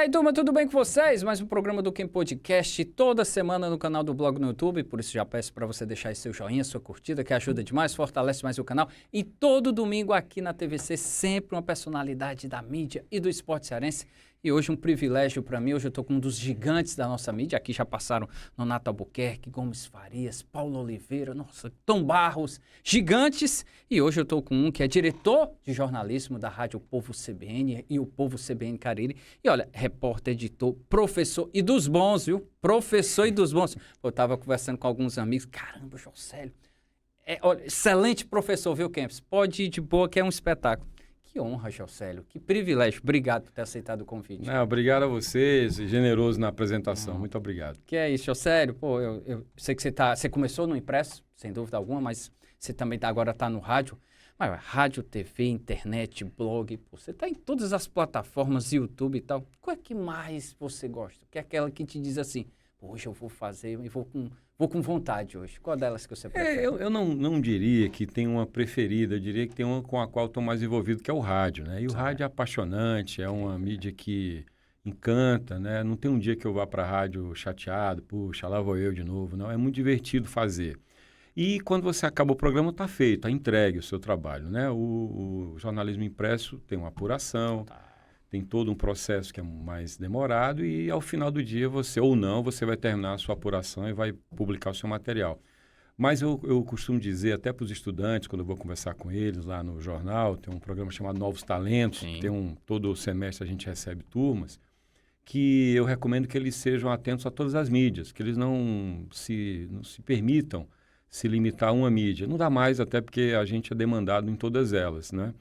aí, turma, tudo bem com vocês? Mais um programa do Quem Podcast, toda semana no canal do blog no YouTube, por isso já peço para você deixar seu joinha, sua curtida, que ajuda demais, fortalece mais o canal. E todo domingo aqui na TVC, sempre uma personalidade da mídia e do esporte cearense. E hoje um privilégio para mim, hoje eu estou com um dos gigantes da nossa mídia, aqui já passaram Nonato Albuquerque, Gomes Farias, Paulo Oliveira, nossa, Tom Barros, gigantes. E hoje eu estou com um que é diretor de jornalismo da Rádio Povo CBN e o Povo CBN Cariri. E olha, repórter, editor, professor e dos bons, viu? Professor e dos bons. Eu estava conversando com alguns amigos, caramba, Jocélio, olha, excelente professor, viu, Kempis? Pode ir de boa que é um espetáculo. Que honra, Jocélio, que privilégio. Obrigado por ter aceitado o convite. Não, obrigado a vocês, generoso na apresentação. Muito obrigado. Que é isso, Jocélio. Pô, eu sei que você começou no impresso, sem dúvida alguma, mas você também agora está no rádio. Mas rádio, TV, internet, blog, pô, você está em todas as plataformas, YouTube e tal. Qual é que mais você gosta? Que é aquela que te diz assim, hoje eu vou fazer e vou com vontade hoje. Qual delas que você prefere? Eu não diria que tem uma preferida, eu diria que tem uma com a qual estou mais envolvido, que é o rádio, né? E o rádio é apaixonante, é uma mídia que encanta, né? Não tem um dia que eu vá para a rádio chateado, puxa, lá vou eu de novo, não. É muito divertido fazer. E quando você acaba o programa, está feito, está entregue o seu trabalho, né? O jornalismo impresso tem uma apuração, tem todo um processo que é mais demorado e ao final do dia você, ou não, você vai terminar a sua apuração e vai publicar o seu material. Mas eu costumo dizer até para os estudantes, quando eu vou conversar com eles lá no jornal, tem um programa chamado Novos Talentos, todo semestre a gente recebe turmas, que eu recomendo que eles sejam atentos a todas as mídias, que eles não se permitam se limitar a uma mídia. Não dá mais, até porque a gente é demandado em todas elas, né?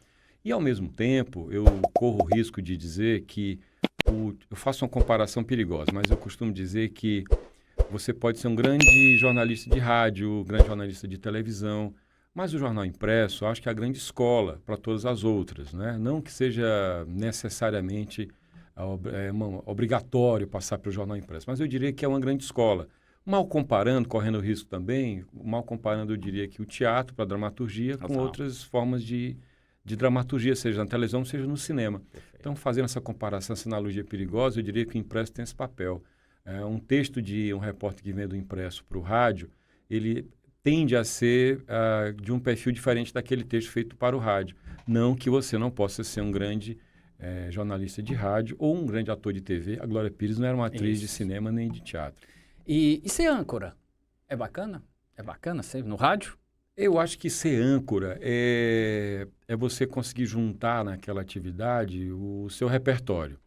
E, ao mesmo tempo, eu corro o risco de dizer que eu faço uma comparação perigosa, mas eu costumo dizer que você pode ser um grande jornalista de rádio, grande jornalista de televisão, mas o jornal impresso, eu acho que é a grande escola para todas as outras, né? Não que seja necessariamente obrigatório passar pelo jornal impresso, mas eu diria que é uma grande escola. Mal comparando, correndo o risco também, mal comparando, eu diria que o teatro para a dramaturgia com outras formas de dramaturgia, seja na televisão, seja no cinema. Perfeito. Então, fazendo essa comparação, essa analogia perigosa, eu diria que o impresso tem esse papel. Um texto de um repórter que vem do impresso para o rádio, ele tende a ser de um perfil diferente daquele texto feito para o rádio. Não que você não possa ser um grande jornalista de rádio ou um grande ator de TV. A Glória Pires não era uma atriz de cinema nem de teatro. E ser âncora, é bacana? É bacana ser no rádio? Eu acho que ser âncora é você conseguir juntar naquela atividade o seu repertório.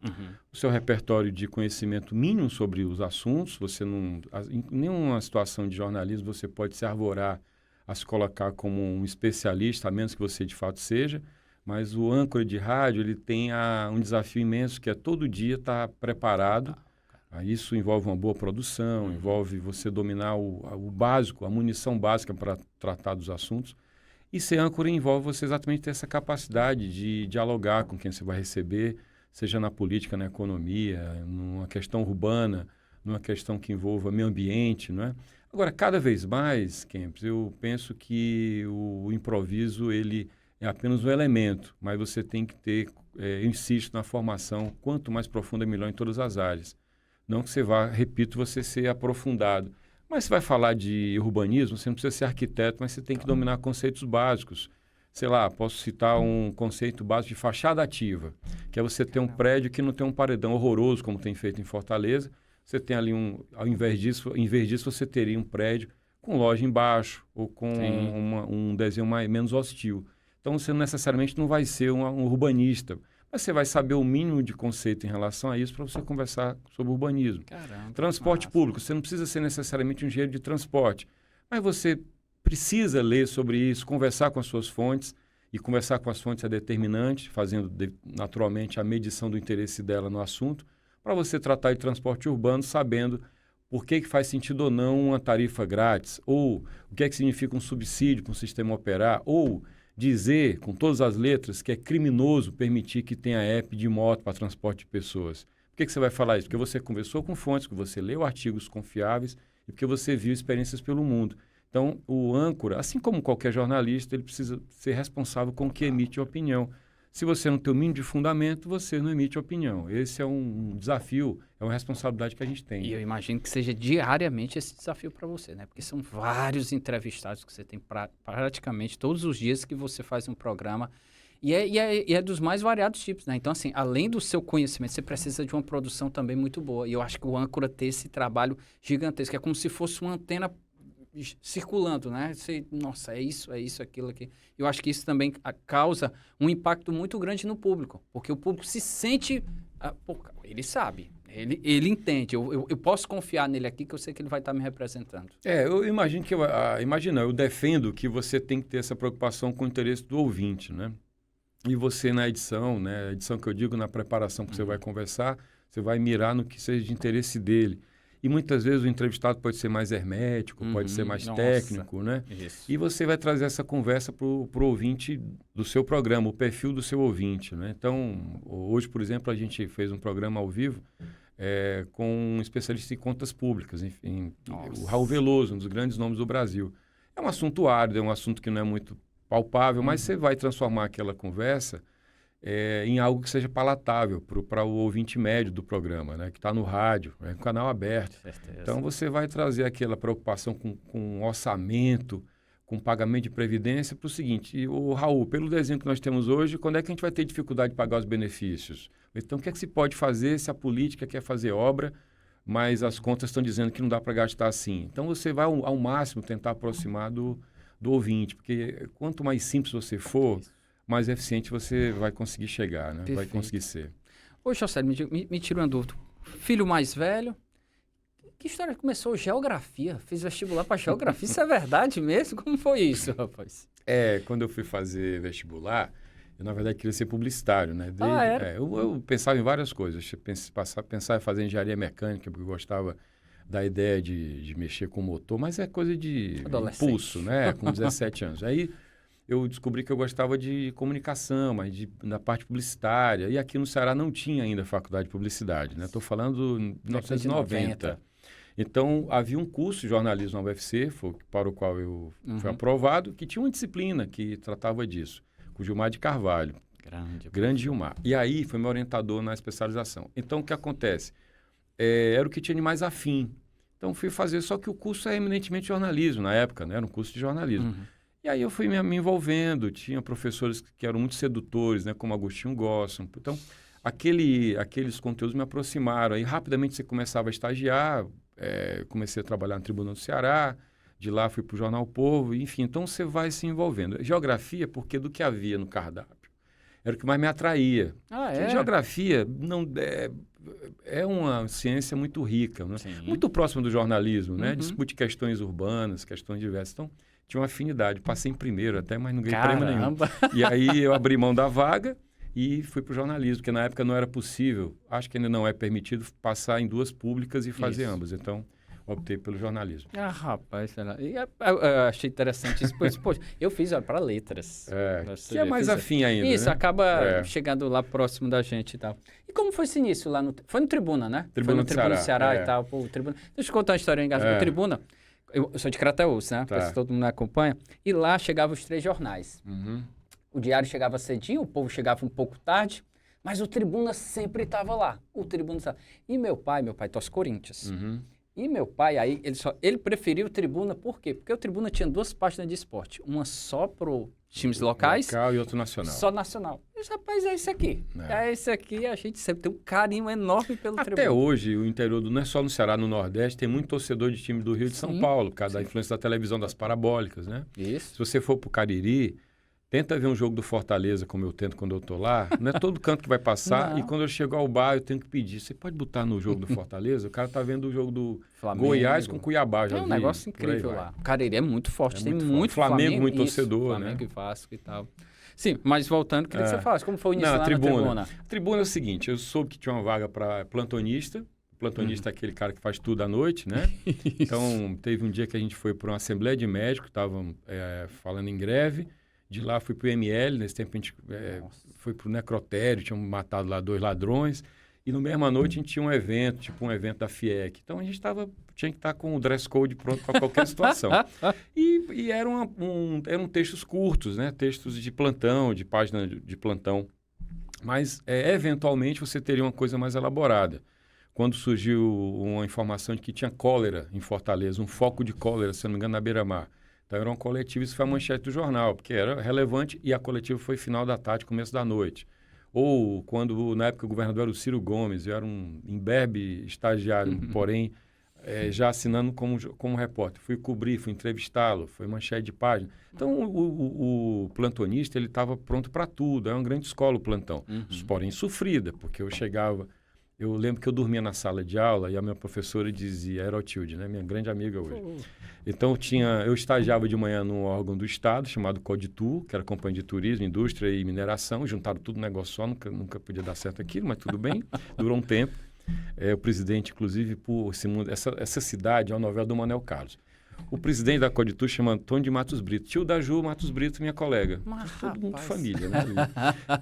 O seu repertório de conhecimento mínimo sobre os assuntos. Você não, em nenhuma situação de jornalismo você pode se arvorar a se colocar como um especialista, a menos que você de fato seja. Mas o âncora de rádio ele tem um desafio imenso, que é todo dia estar preparado. Isso envolve uma boa produção, envolve você dominar o básico, a munição básica para tratar dos assuntos. E ser âncora envolve você exatamente ter essa capacidade de dialogar com quem você vai receber, seja na política, na economia, numa questão urbana, numa questão que envolva meio ambiente, não é? Agora, cada vez mais, Kempis, eu penso que o improviso ele é apenas um elemento, mas você tem que ter, eu insisto na formação, quanto mais profunda, melhor em todas as áreas. Não que você vá, repito, você ser aprofundado. Mas você vai falar de urbanismo, você não precisa ser arquiteto, mas você tem que dominar conceitos básicos. Sei lá, posso citar um conceito básico de fachada ativa, que é você ter um prédio que não tem um paredão horroroso, como tem feito em Fortaleza. Você tem ali ao invés disso, você teria um prédio com loja embaixo ou com um desenho menos hostil. Então, você necessariamente não vai ser um urbanista, mas você vai saber o mínimo de conceito em relação a isso para você conversar sobre urbanismo. Caramba, transporte público, você não precisa ser necessariamente um engenheiro de transporte, mas você precisa ler sobre isso, conversar com as suas fontes, e conversar com as fontes é determinante, fazendo naturalmente a medição do interesse dela no assunto, para você tratar de transporte urbano sabendo por que faz sentido ou não uma tarifa grátis, ou o que significa um subsídio para um sistema operar, ou dizer, com todas as letras, que é criminoso permitir que tenha app de moto para transporte de pessoas. Por que você vai falar isso? Porque você conversou com fontes, porque você leu artigos confiáveis e porque você viu experiências pelo mundo. Então, o âncora, assim como qualquer jornalista, ele precisa ser responsável com o que emite opinião. Se você não tem o mínimo de fundamento, você não emite opinião. Esse é um desafio, é uma responsabilidade que a gente tem. E eu imagino que seja diariamente esse desafio para você, né? Porque são vários entrevistados que você tem praticamente todos os dias que você faz um programa. E é dos mais variados tipos, né? Então, assim, além do seu conhecimento, você precisa de uma produção também muito boa. E eu acho que o âncora tem esse trabalho gigantesco. É como se fosse uma antena circulando, né? Você, nossa, é isso, aquilo aqui. Eu acho que isso também causa um impacto muito grande no público, porque o público se sente... pô, ele sabe, ele entende. Eu posso confiar nele aqui, que eu sei que ele vai estar me representando. Eu imagino que... eu defendo que você tem que ter essa preocupação com o interesse do ouvinte, né? E você na edição, né? A edição que eu digo, na preparação que você vai conversar, você vai mirar no que seja de interesse dele. E muitas vezes o entrevistado pode ser mais hermético, pode ser mais técnico, né? Isso. E você vai trazer essa conversa para o ouvinte do seu programa, o perfil do seu ouvinte, né? Então, hoje, por exemplo, a gente fez um programa ao vivo com um especialista em contas públicas, enfim, o Raul Veloso, um dos grandes nomes do Brasil. É um assunto árido, é um assunto que não é muito palpável, mas você vai transformar aquela conversa em algo que seja palatável para o ouvinte médio do programa, né? Que está no rádio, um canal aberto. Então, você vai trazer aquela preocupação com orçamento, com pagamento de previdência para o seguinte, Raul, pelo desenho que nós temos hoje, quando é que a gente vai ter dificuldade de pagar os benefícios? Então, o que é que se pode fazer se a política quer fazer obra, mas as contas estão dizendo que não dá para gastar assim? Então, você vai ao máximo tentar aproximar do ouvinte, porque quanto mais simples você for, mais eficiente você vai conseguir chegar, né? Perfeito. Vai conseguir ser. Ô, José, me tira uma dúvida. Filho mais velho, que história começou? Geografia? Fiz vestibular para geografia? Isso é verdade mesmo? Como foi isso, rapaz? Quando eu fui fazer vestibular, eu, na verdade, queria ser publicitário, né? Eu pensava em várias coisas. Pensava em fazer engenharia mecânica, porque eu gostava da ideia de mexer com motor, mas é coisa de impulso, né? Com 17 anos. Aí eu descobri que eu gostava de comunicação, mas da parte publicitária. E aqui no Ceará não tinha ainda faculdade de publicidade, né? Estou falando de 1990. Então, havia um curso de jornalismo na UFC, para o qual eu fui aprovado, que tinha uma disciplina que tratava disso, com o Gilmar de Carvalho. Grande Gilmar. E aí foi meu orientador na especialização. Então, o que acontece? Era o que tinha de mais afim. Então, fui fazer, só que o curso é eminentemente jornalismo, na época, né? Era um curso de jornalismo. E aí eu fui me envolvendo, tinha professores que eram muito sedutores, né? Como Agostinho Gossam. Então, aqueles conteúdos me aproximaram. Aí, rapidamente, você começava a estagiar, comecei a trabalhar na Tribuna do Ceará, de lá fui para o Jornal Povo, enfim. Então, você vai se envolvendo. Geografia, porque do que havia no cardápio, era o que mais me atraía. Geografia não é uma ciência muito rica, né? Muito próxima do jornalismo, né? Discute questões urbanas, questões diversas. Então, tinha uma afinidade. Passei em primeiro até, mas não ganhei prêmio nenhum. E aí eu abri mão da vaga e fui para o jornalismo, porque na época não era possível, acho que ainda não é permitido, passar em duas públicas e fazer ambas. Então, optei pelo jornalismo. Rapaz, eu achei interessante isso. Poxa, eu fiz para letras. Que é mais afim ainda, isso, né? acaba chegando lá próximo da gente e tal. E como foi esse início lá no... Foi no Tribuna, né? Tribuna foi no Tribuna do Ceará e tal. Pô, Tribuna... Deixa eu contar uma história engraçada. O Tribuna, eu sou de Crateús, né? Se todo mundo acompanha. E lá chegavam os 3 jornais. O Diário chegava cedinho, o Povo chegava um pouco tarde, mas o Tribuna sempre estava lá. O Tribuna estava... E meu pai torce Corinthians. E meu pai, aí, ele preferiu o Tribuna, por quê? Porque o Tribuna tinha 2 páginas de esporte. Uma só para times locais. Local e outro nacional. Só nacional. E, rapaz, é esse aqui. É esse aqui, a gente sempre tem um carinho enorme pelo Tribuna. Até hoje, o interior, não é só no Ceará, no Nordeste, tem muito torcedor de time do Rio e de São Paulo, por causa da influência da televisão, das parabólicas, né? Isso. Se você for para o Cariri, tenta ver um jogo do Fortaleza, como eu tento quando eu estou lá. Não é todo canto que vai passar. Não. E quando eu chego ao bar, eu tenho que pedir. Você pode botar no jogo do Fortaleza? O cara tá vendo o jogo do Flamengo, Goiás com Cuiabá. Já um negócio incrível lá. O Cariri é muito forte. Tem muito Flamengo, muito torcedor, Flamengo, né? e Vasco e tal. Sim, mas voltando, queria que você falasse. Como foi o início lá na Tribuna? A Tribuna é o seguinte, eu soube que tinha uma vaga para plantonista. Plantonista é aquele cara que faz tudo à noite, né? Então, teve um dia que a gente foi para uma assembleia de médicos, estavam falando em greve. De lá fui para o ML, nesse tempo a gente foi para o necrotério, tinham matado lá 2 ladrões. E no mesma noite a gente tinha um evento, tipo um evento da FIEC. Então a gente tinha que estar com o dress code pronto para qualquer situação. E eram textos curtos, né? Textos de plantão, de página de plantão. Mas, eventualmente, você teria uma coisa mais elaborada. Quando surgiu uma informação de que tinha cólera em Fortaleza, um foco de cólera, se não me engano, na Beira-Mar. Então, era uma coletiva, isso foi a manchete do jornal, porque era relevante e a coletiva foi final da tarde, começo da noite. Ou quando, na época, o governador era o Ciro Gomes, eu era um imberbe estagiário, porém, já assinando como repórter. Fui cobrir, fui entrevistá-lo, foi manchete de página. Então, o plantonista, ele estava pronto para tudo. É uma grande escola o plantão, porém sofrida, porque eu chegava... Eu lembro que eu dormia na sala de aula e a minha professora dizia, era Otilde, né? Minha grande amiga hoje. Então, eu estagiava de manhã num órgão do Estado chamado Coditur, que era Companhia de Turismo, Indústria e Mineração. Juntaram tudo no negócio só, nunca podia dar certo aquilo, mas tudo bem, durou um tempo. O presidente, inclusive, por essa cidade é uma novela do Manuel Carlos. O presidente da Coditur chama Antônio de Matos Brito. Tio da Ju Matos Brito, minha colega. Todo mundo família, né?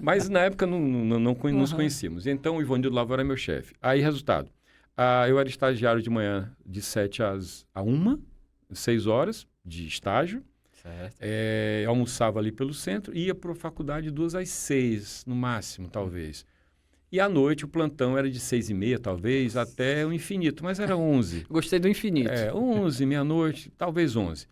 Mas na época não nos conhecíamos. Então o Ivanildo Lavo era meu chefe. Aí, resultado. Eu era estagiário de manhã de 7 a 1, 6 horas de estágio. Certo. Almoçava ali pelo centro e ia para a faculdade de 2 às 6, no máximo, talvez. E à noite o plantão era de 6h30, talvez, até o infinito, mas era 11. Gostei do infinito. 11, meia-noite, talvez 11.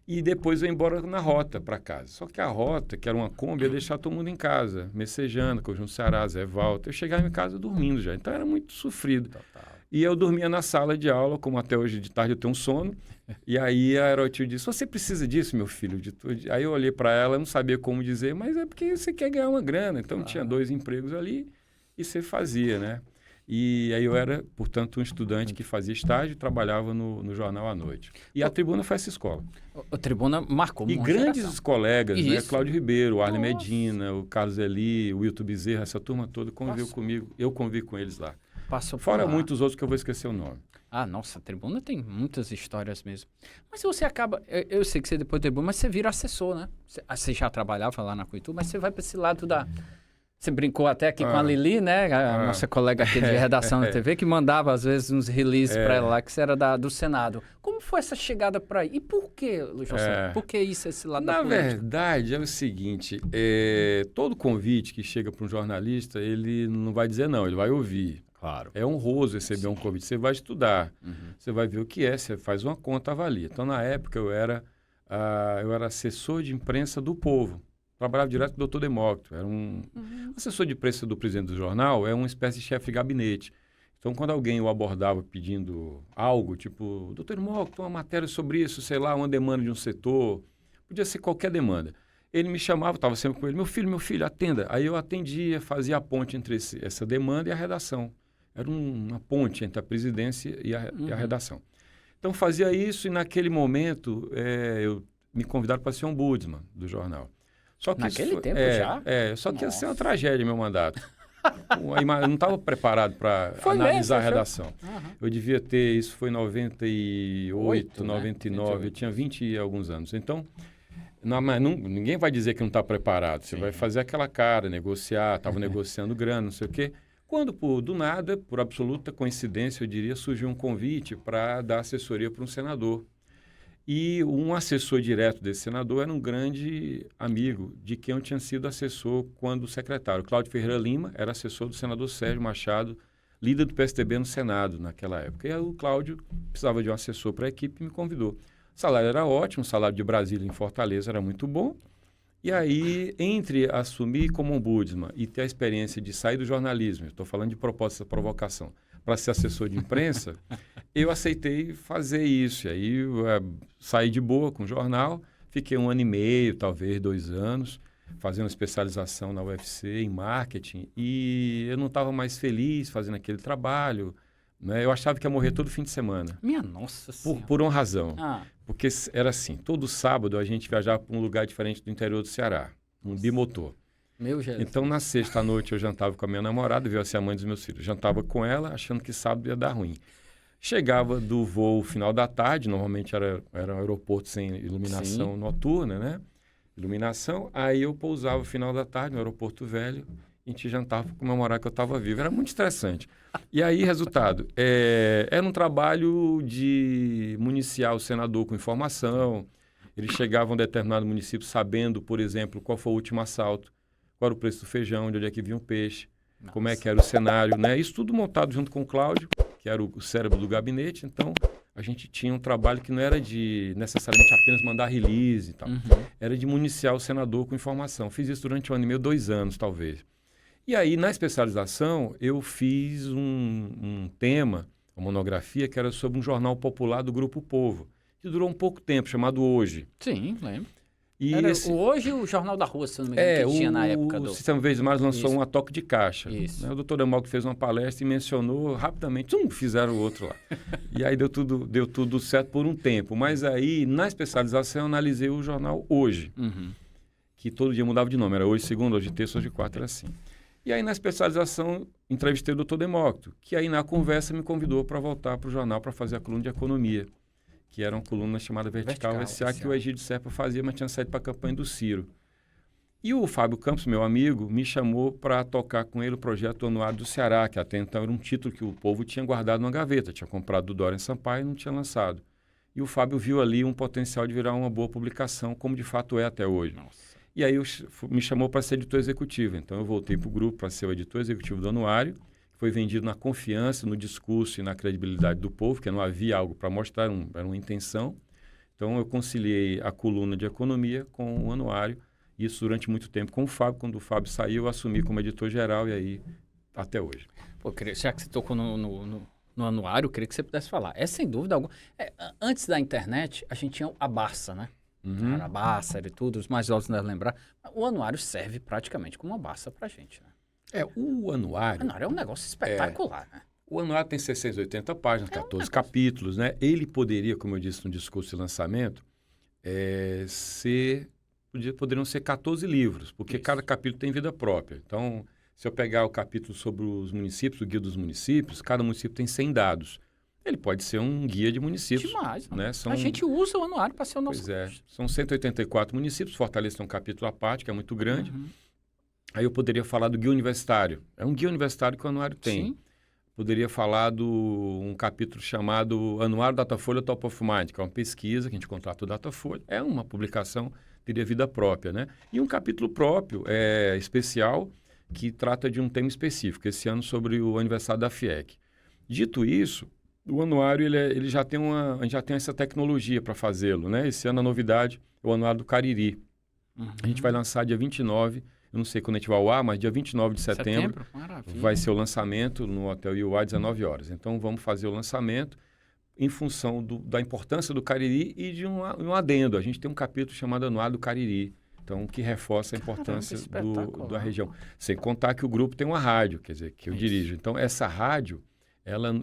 E depois eu ia embora na rota para casa. Só que a rota, que era uma Kombi, ia deixar todo mundo em casa, Messejana, Conjunto Ceará, Zé Walter. Eu chegava em casa dormindo já, então era muito sofrido. Total. E eu dormia na sala de aula, como até hoje de tarde eu tenho um sono. E aí a Aerotil disse, você precisa disso, meu filho? Aí eu olhei para ela, não sabia como dizer, mas é porque você quer ganhar uma grana. Então tinha 2 empregos ali. E você fazia, né? E aí eu era, portanto, um estudante que fazia estágio e trabalhava no jornal à noite. E a Tribuna foi essa escola. A Tribuna marcou e uma grandes geração. Colegas, Isso. né? Cláudio Ribeiro, o Arlen Medina, o Carlos Eli, o Wilton Bezerra, essa turma toda conviveu comigo. Eu convivi com eles lá. Passou por Fora lá. muitos outros que eu vou esquecer o nome. Nossa, a Tribuna tem muitas histórias mesmo. Mas você acaba... Eu sei que você depois da Tribuna, mas você vira assessor, né? Você já trabalhava lá na Coitu, mas você vai para esse lado da... Você brincou até aqui com a Lili, né? A nossa colega aqui de redação da TV, que mandava, às vezes, uns releases para ela lá, que você era do Senado. Como foi essa chegada para aí? E por que, Luiz José? Por que isso, esse lado da política? Na verdade, é o seguinte, todo convite que chega para um jornalista, ele não vai dizer não, ele vai ouvir. Claro. É honroso receber um convite. Você vai estudar, você vai ver o que é, você faz uma conta, avalia. Então, na época, eu era assessor de imprensa do Povo. Trabalhava direto com o doutor Demócrito. Era um assessor de imprensa do presidente do jornal, é uma espécie de chefe de gabinete. Então, quando alguém o abordava pedindo algo, tipo, doutor Demócrito, uma matéria sobre isso, sei lá, uma demanda de um setor, podia ser qualquer demanda. Ele me chamava, estava sempre com ele, meu filho, atenda. Aí eu atendia, fazia a ponte entre essa demanda e a redação. Era uma ponte entre a presidência e a redação. Então, fazia isso e naquele momento me convidaram para ser ombudsman do jornal. Só que naquele tempo já? Só que ia ser uma tragédia meu mandato. Eu não estava preparado para analisar a redação. Eu devia ter, isso foi em 98, 99, eu tinha 20 e alguns anos. Então, ninguém vai dizer que não está preparado. Você vai fazer aquela cara, negociar, estava negociando grana, não sei o quê. Quando, do nada, por absoluta coincidência, eu diria, surgiu um convite para dar assessoria para um senador. E um assessor direto desse senador era um grande amigo de quem eu tinha sido assessor quando secretário. Cláudio Ferreira Lima era assessor do senador Sérgio Machado, líder do PSDB no Senado naquela época. E aí o Cláudio precisava de um assessor para a equipe e me convidou. O salário era ótimo, o salário de Brasília em Fortaleza era muito bom. E aí, entre assumir como ombudsman e ter a experiência de sair do jornalismo, estou falando de proposta de provocação, para ser assessor de imprensa, eu aceitei fazer isso. E aí saí de boa com o jornal, fiquei 1 ano e meio, talvez 2 anos, fazendo especialização na UFC em marketing, e eu não estava mais feliz fazendo aquele trabalho, né? Eu achava que ia morrer todo fim de semana. Minha nossa senhora. Por uma razão. Porque era assim, todo sábado a gente viajava para um lugar diferente do interior do Ceará, um bimotor. Meu Jesus. Então, na sexta noite, eu jantava com a minha namorada, veio a mãe dos meus filhos. Jantava com ela, achando que sábado ia dar ruim. Chegava do voo final da tarde, normalmente era um aeroporto sem iluminação noturna, né? Iluminação. Aí eu pousava final da tarde no aeroporto velho, e a gente jantava para comemorar que eu estava vivo. Era muito estressante. E aí, resultado, era um trabalho de municiar o senador com informação. Eles chegavam a um determinado município sabendo, por exemplo, qual foi o último assalto, qual era o preço do feijão, de onde é que vinha o peixe, Nossa. como é que era o cenário, né? Isso tudo montado junto com o Cláudio, que era o cérebro do gabinete. Então, a gente tinha um trabalho que não era de necessariamente apenas mandar release e tal. Era de municiar o senador com informação. Fiz isso durante 1 ano e meio, 2 anos, talvez. E aí, na especialização, eu fiz um tema, uma monografia, que era sobre um jornal popular do Grupo Povo, que durou um pouco tempo, chamado Hoje. Sim, lembro. E Era Hoje o Jornal da Rua, se não me engano, que tinha na época do... O Sistema Verdes Mares lançou Isso. um a toque de caixa. Isso. Né? O doutor Emal que fez uma palestra e mencionou rapidamente, fizeram o outro lá. E aí deu tudo certo por um tempo. Mas aí, na especialização, eu analisei o jornal Hoje, que todo dia mudava de nome. Era Hoje segunda, Hoje terça, Hoje quarta, era assim. E aí, na especialização, entrevistei o doutor Demócrito, que aí, na conversa, me convidou para voltar para o jornal para fazer a coluna de economia, que era uma coluna chamada Vertical SA, que o Egídio Serpa fazia, mas tinha saído para a campanha do Ciro. E o Fábio Campos, meu amigo, me chamou para tocar com ele o projeto do Anuário do Ceará, que até então era um título que o povo tinha guardado numa gaveta, tinha comprado do Dorian Sampaio e não tinha lançado. E o Fábio viu ali um potencial de virar uma boa publicação, como de fato é até hoje. Nossa. E aí me chamou para ser editor executivo. Então eu voltei para o grupo para ser o editor executivo do Anuário, que foi vendido na confiança, no discurso e na credibilidade do povo, porque não havia algo para mostrar, era uma intenção. Então eu conciliei a coluna de economia com o Anuário, isso durante muito tempo com o Fábio. Quando o Fábio saiu, eu assumi como editor-geral e aí até hoje. Pô, já que você tocou no Anuário, eu queria que você pudesse falar. É sem dúvida alguma... antes da internet, a gente tinha a Barça, né? Cara, a Barça e tudo, os mais novos devem lembrar. O Anuário serve praticamente como uma Barça pra gente, né? O Anuário... O Anuário é um negócio espetacular, né? O Anuário tem 680 páginas, 14 capítulos, né? Ele poderia, como eu disse no discurso de lançamento, poderiam ser 14 livros, porque Isso. cada capítulo tem vida própria. Então, se eu pegar o capítulo sobre os municípios, o guia dos municípios, cada município tem 100 dados. Ele pode ser um guia de municípios. Demais. Né? A gente usa o Anuário para ser o nosso... Pois é. São 184 municípios. Fortaleza tem um capítulo à parte, que é muito grande. Aí eu poderia falar do guia universitário. É um guia universitário que o Anuário tem. Sim. Poderia falar um capítulo chamado Anuário Datafolha Top of Mind, que é uma pesquisa que a gente contrata o Datafolha. É uma publicação, teria vida própria, né? E um capítulo próprio, especial, que trata de um tema específico. Esse ano sobre o aniversário da FIEC. Dito isso, o Anuário ele já tem a gente já tem essa tecnologia para fazê-lo, né? Esse ano a novidade é o Anuário do Cariri. A gente vai lançar dia 29, eu não sei quando a gente vai ao ar, mas dia 29 de setembro vai ser o lançamento no Hotel UI, 19 horas. Então vamos fazer o lançamento em função da importância do Cariri e de um adendo. A gente tem um capítulo chamado Anuário do Cariri, então que reforça a importância da região. Sem contar que o grupo tem uma rádio, quer dizer, que eu dirijo. Então essa rádio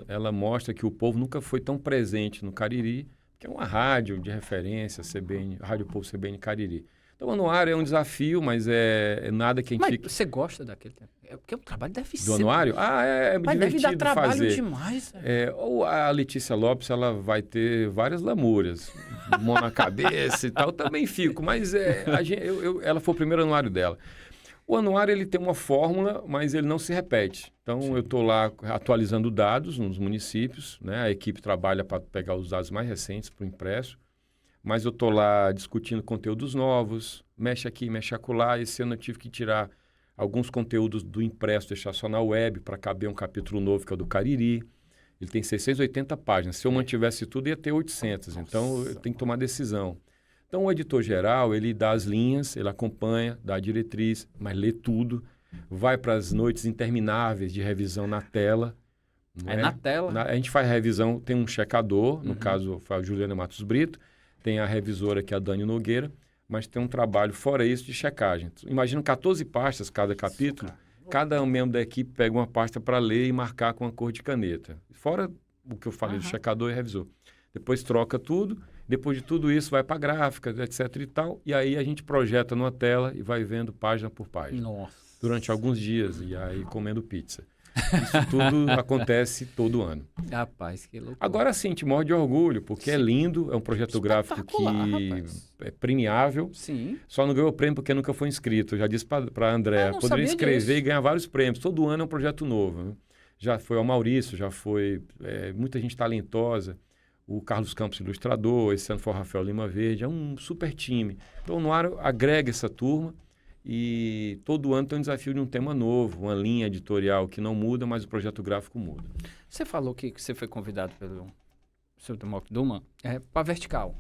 ela mostra que o povo nunca foi tão presente no Cariri, que é uma rádio de referência, CBN, Rádio Povo CBN Cariri. Então, o Anuário é um desafio, mas é nada que a gente fica... Você gosta daquele tempo? Porque o trabalho deve ser... Do Anuário? Mas divertido deve dar trabalho fazer. Demais. Ou a Letícia Lopes, ela vai ter várias lamúrias, mão na cabeça e tal. Eu também fico, mas ela foi o primeiro anuário dela. O anuário ele tem uma fórmula, mas ele não se repete. Então, eu estou lá atualizando dados nos municípios, né? A equipe trabalha para pegar os dados mais recentes para o impresso, mas eu estou lá discutindo conteúdos novos, mexe aqui, mexe acolá. Esse ano eu tive que tirar alguns conteúdos do impresso, deixar só na web para caber um capítulo novo, que é o do Cariri. Ele tem 680 páginas. Se eu mantivesse tudo, ia ter 800. Então, eu tenho que tomar decisão. Então, o editor-geral, ele dá as linhas, ele acompanha, dá a diretriz, mas lê tudo, vai para as noites intermináveis de revisão na tela. Na tela? A gente faz revisão, tem um checador, no caso, foi a Juliana Matos Brito, tem a revisora, que é a Dani Nogueira, mas tem um trabalho, fora isso, de checagem. Imagina 14 pastas cada capítulo, cada membro da equipe pega uma pasta para ler e marcar com a cor de caneta. Fora o que eu falei do checador e revisor. Depois troca tudo. Depois de tudo isso, vai para a gráfica, etc. e tal. E aí a gente projeta numa tela e vai vendo página por página. Nossa. Durante alguns dias. E aí comendo pizza. Isso tudo acontece todo ano. Rapaz, que loucura. Agora sim, te morre de orgulho, porque é lindo. É um projeto gráfico que é premiável. Sim. Só não ganhou prêmio porque nunca foi inscrito. Eu já disse para a André. Poderia escrever e ganhar vários prêmios. Todo ano é um projeto novo. Né? Já foi ao Maurício, já foi muita gente talentosa. O Carlos Campos, ilustrador, esse ano foi o Rafael Lima Verde, é um super time. Então, o Anuário agrega essa turma E todo ano tem um desafio de um tema novo, uma linha editorial que não muda, mas o projeto gráfico muda. Você falou que você foi convidado pelo Sr. Demócrito Duman para Vertical.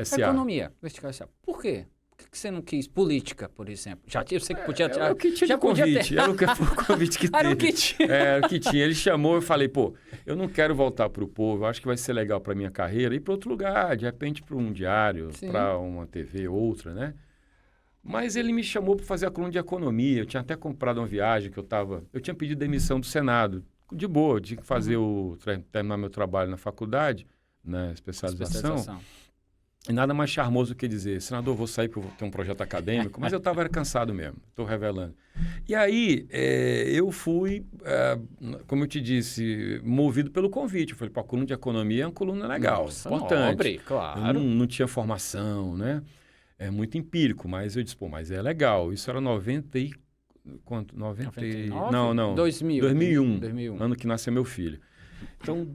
SA. Economia, Vertical SA. Por quê? Por que você não quis política, por exemplo? Eu sei que podia... Era o que tinha já de podia convite. ter. Era o convite que teve. Era o que tinha. Era o que tinha. Ele chamou, eu falei, pô, eu não quero voltar para o povo, eu acho que vai ser legal para minha carreira ir para outro lugar, de repente para um diário, para uma TV, outra, né? Mas ele me chamou para fazer a coluna de economia. Eu tinha até comprado uma viagem que eu tinha pedido demissão do Senado. De boa, eu tinha que fazer terminar meu trabalho na faculdade, na especialização. E nada mais charmoso do que dizer, senador, vou sair porque eu vou ter um projeto acadêmico. Mas eu estava cansado mesmo, estou revelando. E aí, eu fui, como eu te disse, movido pelo convite. Eu falei, a coluna de economia é uma coluna legal, importante. Nobre, claro. Eu não tinha formação, né? É muito empírico, mas eu disse, pô, mas é legal. Isso era 90 e... Quanto? 99? Não. 2001. Ano que nasceu meu filho. Então,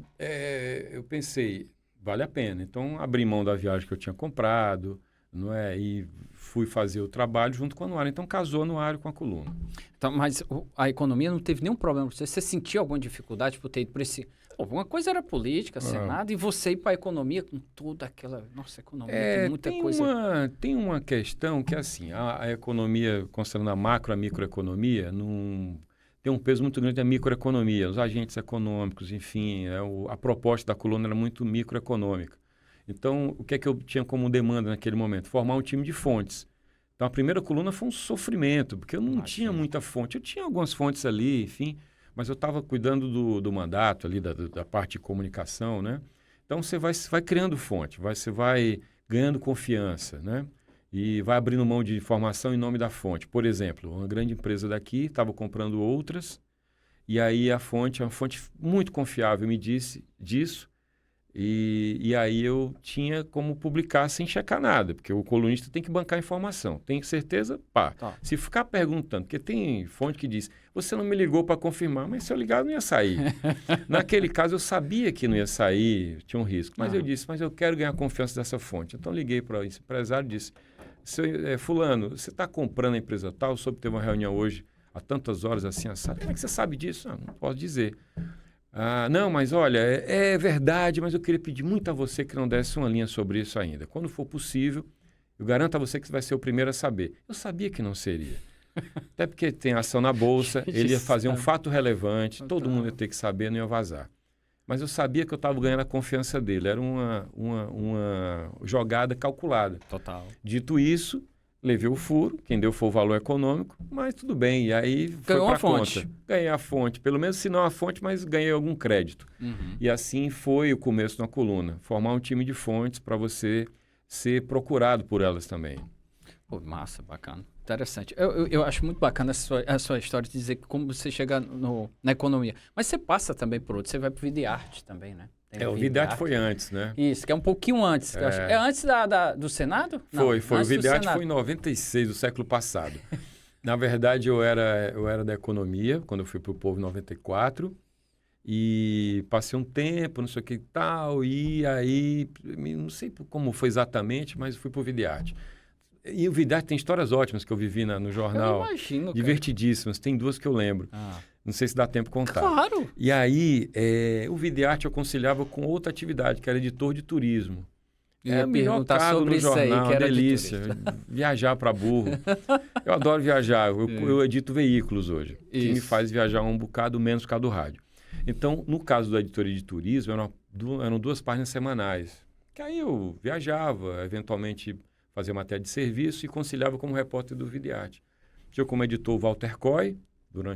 eu pensei, vale a pena. Então, abri mão da viagem que eu tinha comprado, não é? E fui fazer o trabalho junto com o anuário. Então, casou o anuário com a coluna. Então, mas a economia não teve nenhum problema para você? Você sentiu alguma dificuldade por ter ido para esse... Uma coisa era política, Senado, e você ir para a economia com toda aquela... Nossa, a economia tem muita coisa... Tem uma questão que, assim, a economia, considerando a macro e a microeconomia, tem um peso muito grande da microeconomia, os agentes econômicos, enfim, a proposta da coluna era muito microeconômica. Então, o que é que eu tinha como demanda naquele momento? Formar um time de fontes. Então, a primeira coluna foi um sofrimento, porque eu não tinha muita fonte. Eu tinha algumas fontes ali, enfim... Mas eu estava cuidando do mandato ali, da parte de comunicação, né? Então, você vai criando fonte, você vai ganhando confiança, né? E vai abrindo mão de informação em nome da fonte. Por exemplo, uma grande empresa daqui estava comprando outras, e aí uma fonte muito confiável, me disse disso, e aí eu tinha como publicar sem checar nada, porque o colunista tem que bancar a informação. Tem certeza? Pá. Tá. Se ficar perguntando, porque tem fonte que diz, você não me ligou para confirmar, mas se eu ligar não ia sair. Naquele caso eu sabia que não ia sair, tinha um risco, mas eu disse, mas eu quero ganhar a confiança dessa fonte. Então liguei para o empresário e disse, fulano, você está comprando a empresa tal, eu soube que teve uma reunião hoje há tantas horas assim, assado. Como é que você sabe disso? Não posso dizer. Não, mas olha, é verdade, mas eu queria pedir muito a você que não desse uma linha sobre isso ainda. Quando for possível, eu garanto a você que você vai ser o primeiro a saber. Eu sabia que não seria. Até porque tem ação na Bolsa, ele ia fazer um fato relevante, todo mundo ia ter que saber, não ia vazar. Mas eu sabia que eu estava ganhando a confiança dele. Era uma jogada calculada. Total. Dito isso, levei o furo, quem deu foi o valor econômico, mas tudo bem. E aí foi para a conta. Ganhei a fonte, pelo menos se não a fonte, mas ganhei algum crédito. E assim foi o começo da coluna. Formar um time de fontes para você ser procurado por elas também. Pô, massa, bacana. Interessante. Eu acho muito bacana a sua história de dizer como você chega na economia. Mas você passa também por outro, você vai para o Videarte também, né? O Videarte foi antes, né? Isso, que é um pouquinho antes. É antes do Senado? Foi. O Videarte foi em 96, do século passado. Na verdade, eu era da economia, quando eu fui para o Povo em 94. E passei um tempo, não sei o que e tal. E aí, não sei como foi exatamente, mas fui para o Videarte. E o Videarte tem histórias ótimas que eu vivi no jornal. Eu imagino, divertidíssimas. Tem duas que eu lembro. Não sei se dá tempo contar. Claro! E aí, o Videarte eu conciliava com outra atividade, que era editor de turismo. É o melhor cargo no jornal, que era delícia. Viajar para burro. Eu adoro viajar. Eu edito veículos hoje, que me faz viajar um bocado menos por causa do rádio. Então, no caso da editoria de turismo, eram 2 páginas semanais. Que aí eu viajava, eventualmente fazia matéria de serviço e conciliava como repórter do Videarte. Tinha como editor o Walter Coy,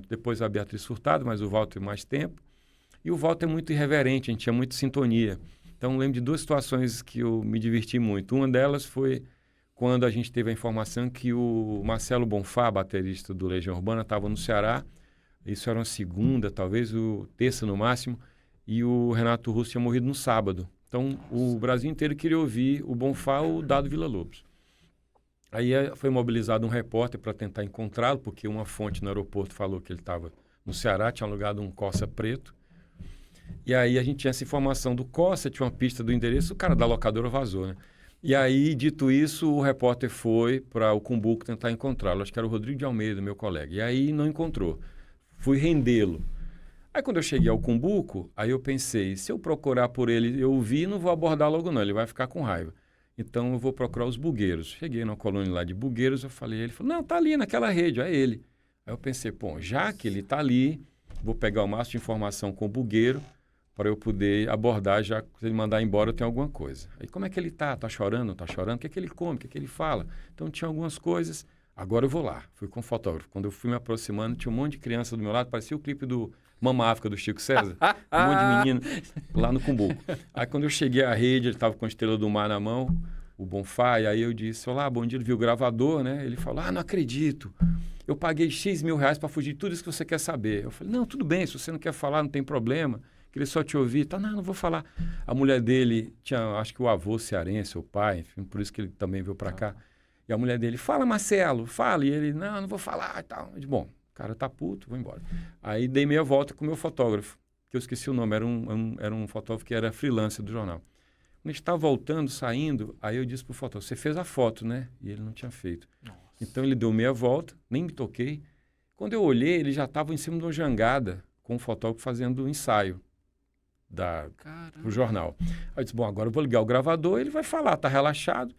depois a Beatriz Furtado, mas o Walter mais tempo. E o Walter é muito irreverente, a gente tinha muita sintonia. Então, lembro de 2 situações que eu me diverti muito. Uma delas foi quando a gente teve a informação que o Marcelo Bonfá, baterista do Legião Urbana, estava no Ceará. Isso era uma segunda, talvez terça no máximo. E o Renato Russo tinha morrido no sábado. Então, o Brasil inteiro queria ouvir o Bonfá ou o Dado Villa-Lobos. Aí foi mobilizado um repórter para tentar encontrá-lo, porque uma fonte no aeroporto falou que ele estava no Ceará, tinha alugado um Corsa preto. E aí a gente tinha essa informação do Corsa, tinha uma pista do endereço, o cara da locadora vazou, né? E aí, dito isso, o repórter foi para o Cumbuco tentar encontrá-lo. Acho que era o Rodrigo de Almeida, meu colega. E aí não encontrou. Fui rendê-lo. Aí quando eu cheguei ao Cumbuco, aí eu pensei, se eu procurar por ele, eu o vi, não vou abordar logo não, ele vai ficar com raiva. Então eu vou procurar os bugueiros. Cheguei na colônia lá de bugueiros, eu falei, ele falou, não, tá ali naquela rede, é ele. Aí eu pensei, pô, já que ele tá ali, vou pegar o máximo de informação com o bugueiro, para eu poder abordar, já se ele mandar embora eu tenho alguma coisa. Aí como é que ele tá? Tá chorando, não tá chorando? O que é que ele come? O que é que ele fala? Então tinha algumas coisas. Agora eu vou lá. Fui com o fotógrafo. Quando eu fui me aproximando, tinha um monte de criança do meu lado, parecia o clipe do Mama África do Chico César. Um monte de menino lá no Cumbuco. Aí quando eu cheguei à rede, ele estava com a Estrela do Mar na mão, o Bonfá, e aí eu disse, olá, bom dia, ele viu o gravador, né? Ele falou, não acredito. Eu paguei X mil reais para fugir de tudo isso que você quer saber. Eu falei, não, tudo bem, se você não quer falar, não tem problema. Queria só te ouvir. Tá, não vou falar. A mulher dele tinha, acho que o avô cearense, o pai, enfim, por isso que ele também veio para cá. E a mulher dele, fala, Marcelo, fala. E ele, não vou falar e tal. Eu disse, bom, o cara tá puto, vou embora. Aí dei meia volta com o meu fotógrafo, que eu esqueci o nome, era um fotógrafo que era freelancer do jornal. Quando a gente estava voltando, saindo, aí eu disse pro fotógrafo, você fez a foto, né? E ele não tinha feito. Nossa. Então ele deu meia volta, nem me toquei. Quando eu olhei, ele já estava em cima de uma jangada com o fotógrafo fazendo um ensaio pro jornal. Aí eu disse, bom, agora eu vou ligar o gravador, ele vai falar, tá relaxado.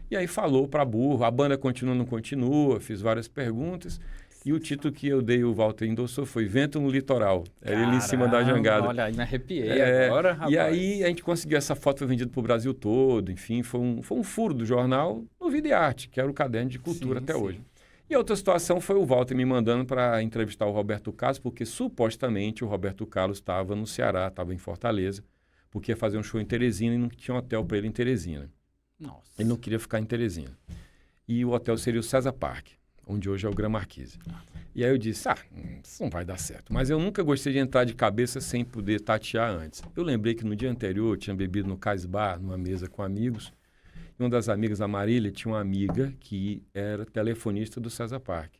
E aí falou para burro, a banda continua ou não continua, fiz várias perguntas. E o título que eu dei, o Walter endossou, foi Vento no Litoral. Era ele em cima da jangada. Olha, me arrepiei agora, rapaz. E aí a gente conseguiu, essa foto foi vendida para o Brasil todo, enfim, foi um furo do jornal no Vida e Arte, que era o caderno de cultura até hoje. E a outra situação foi o Walter me mandando para entrevistar o Roberto Carlos, porque supostamente o Roberto Carlos estava no Ceará, estava em Fortaleza, porque ia fazer um show em Teresina e não tinha um hotel para ele em Teresina. Nossa. Ele não queria ficar em Teresina. E o hotel seria o César Park, onde hoje é o Gran Marquise. E aí eu disse, isso não vai dar certo. Mas eu nunca gostei de entrar de cabeça sem poder tatear antes. Eu lembrei que no dia anterior eu tinha bebido no Cais Bar, numa mesa com amigos. E uma das amigas, a Marília, tinha uma amiga que era telefonista do César Park.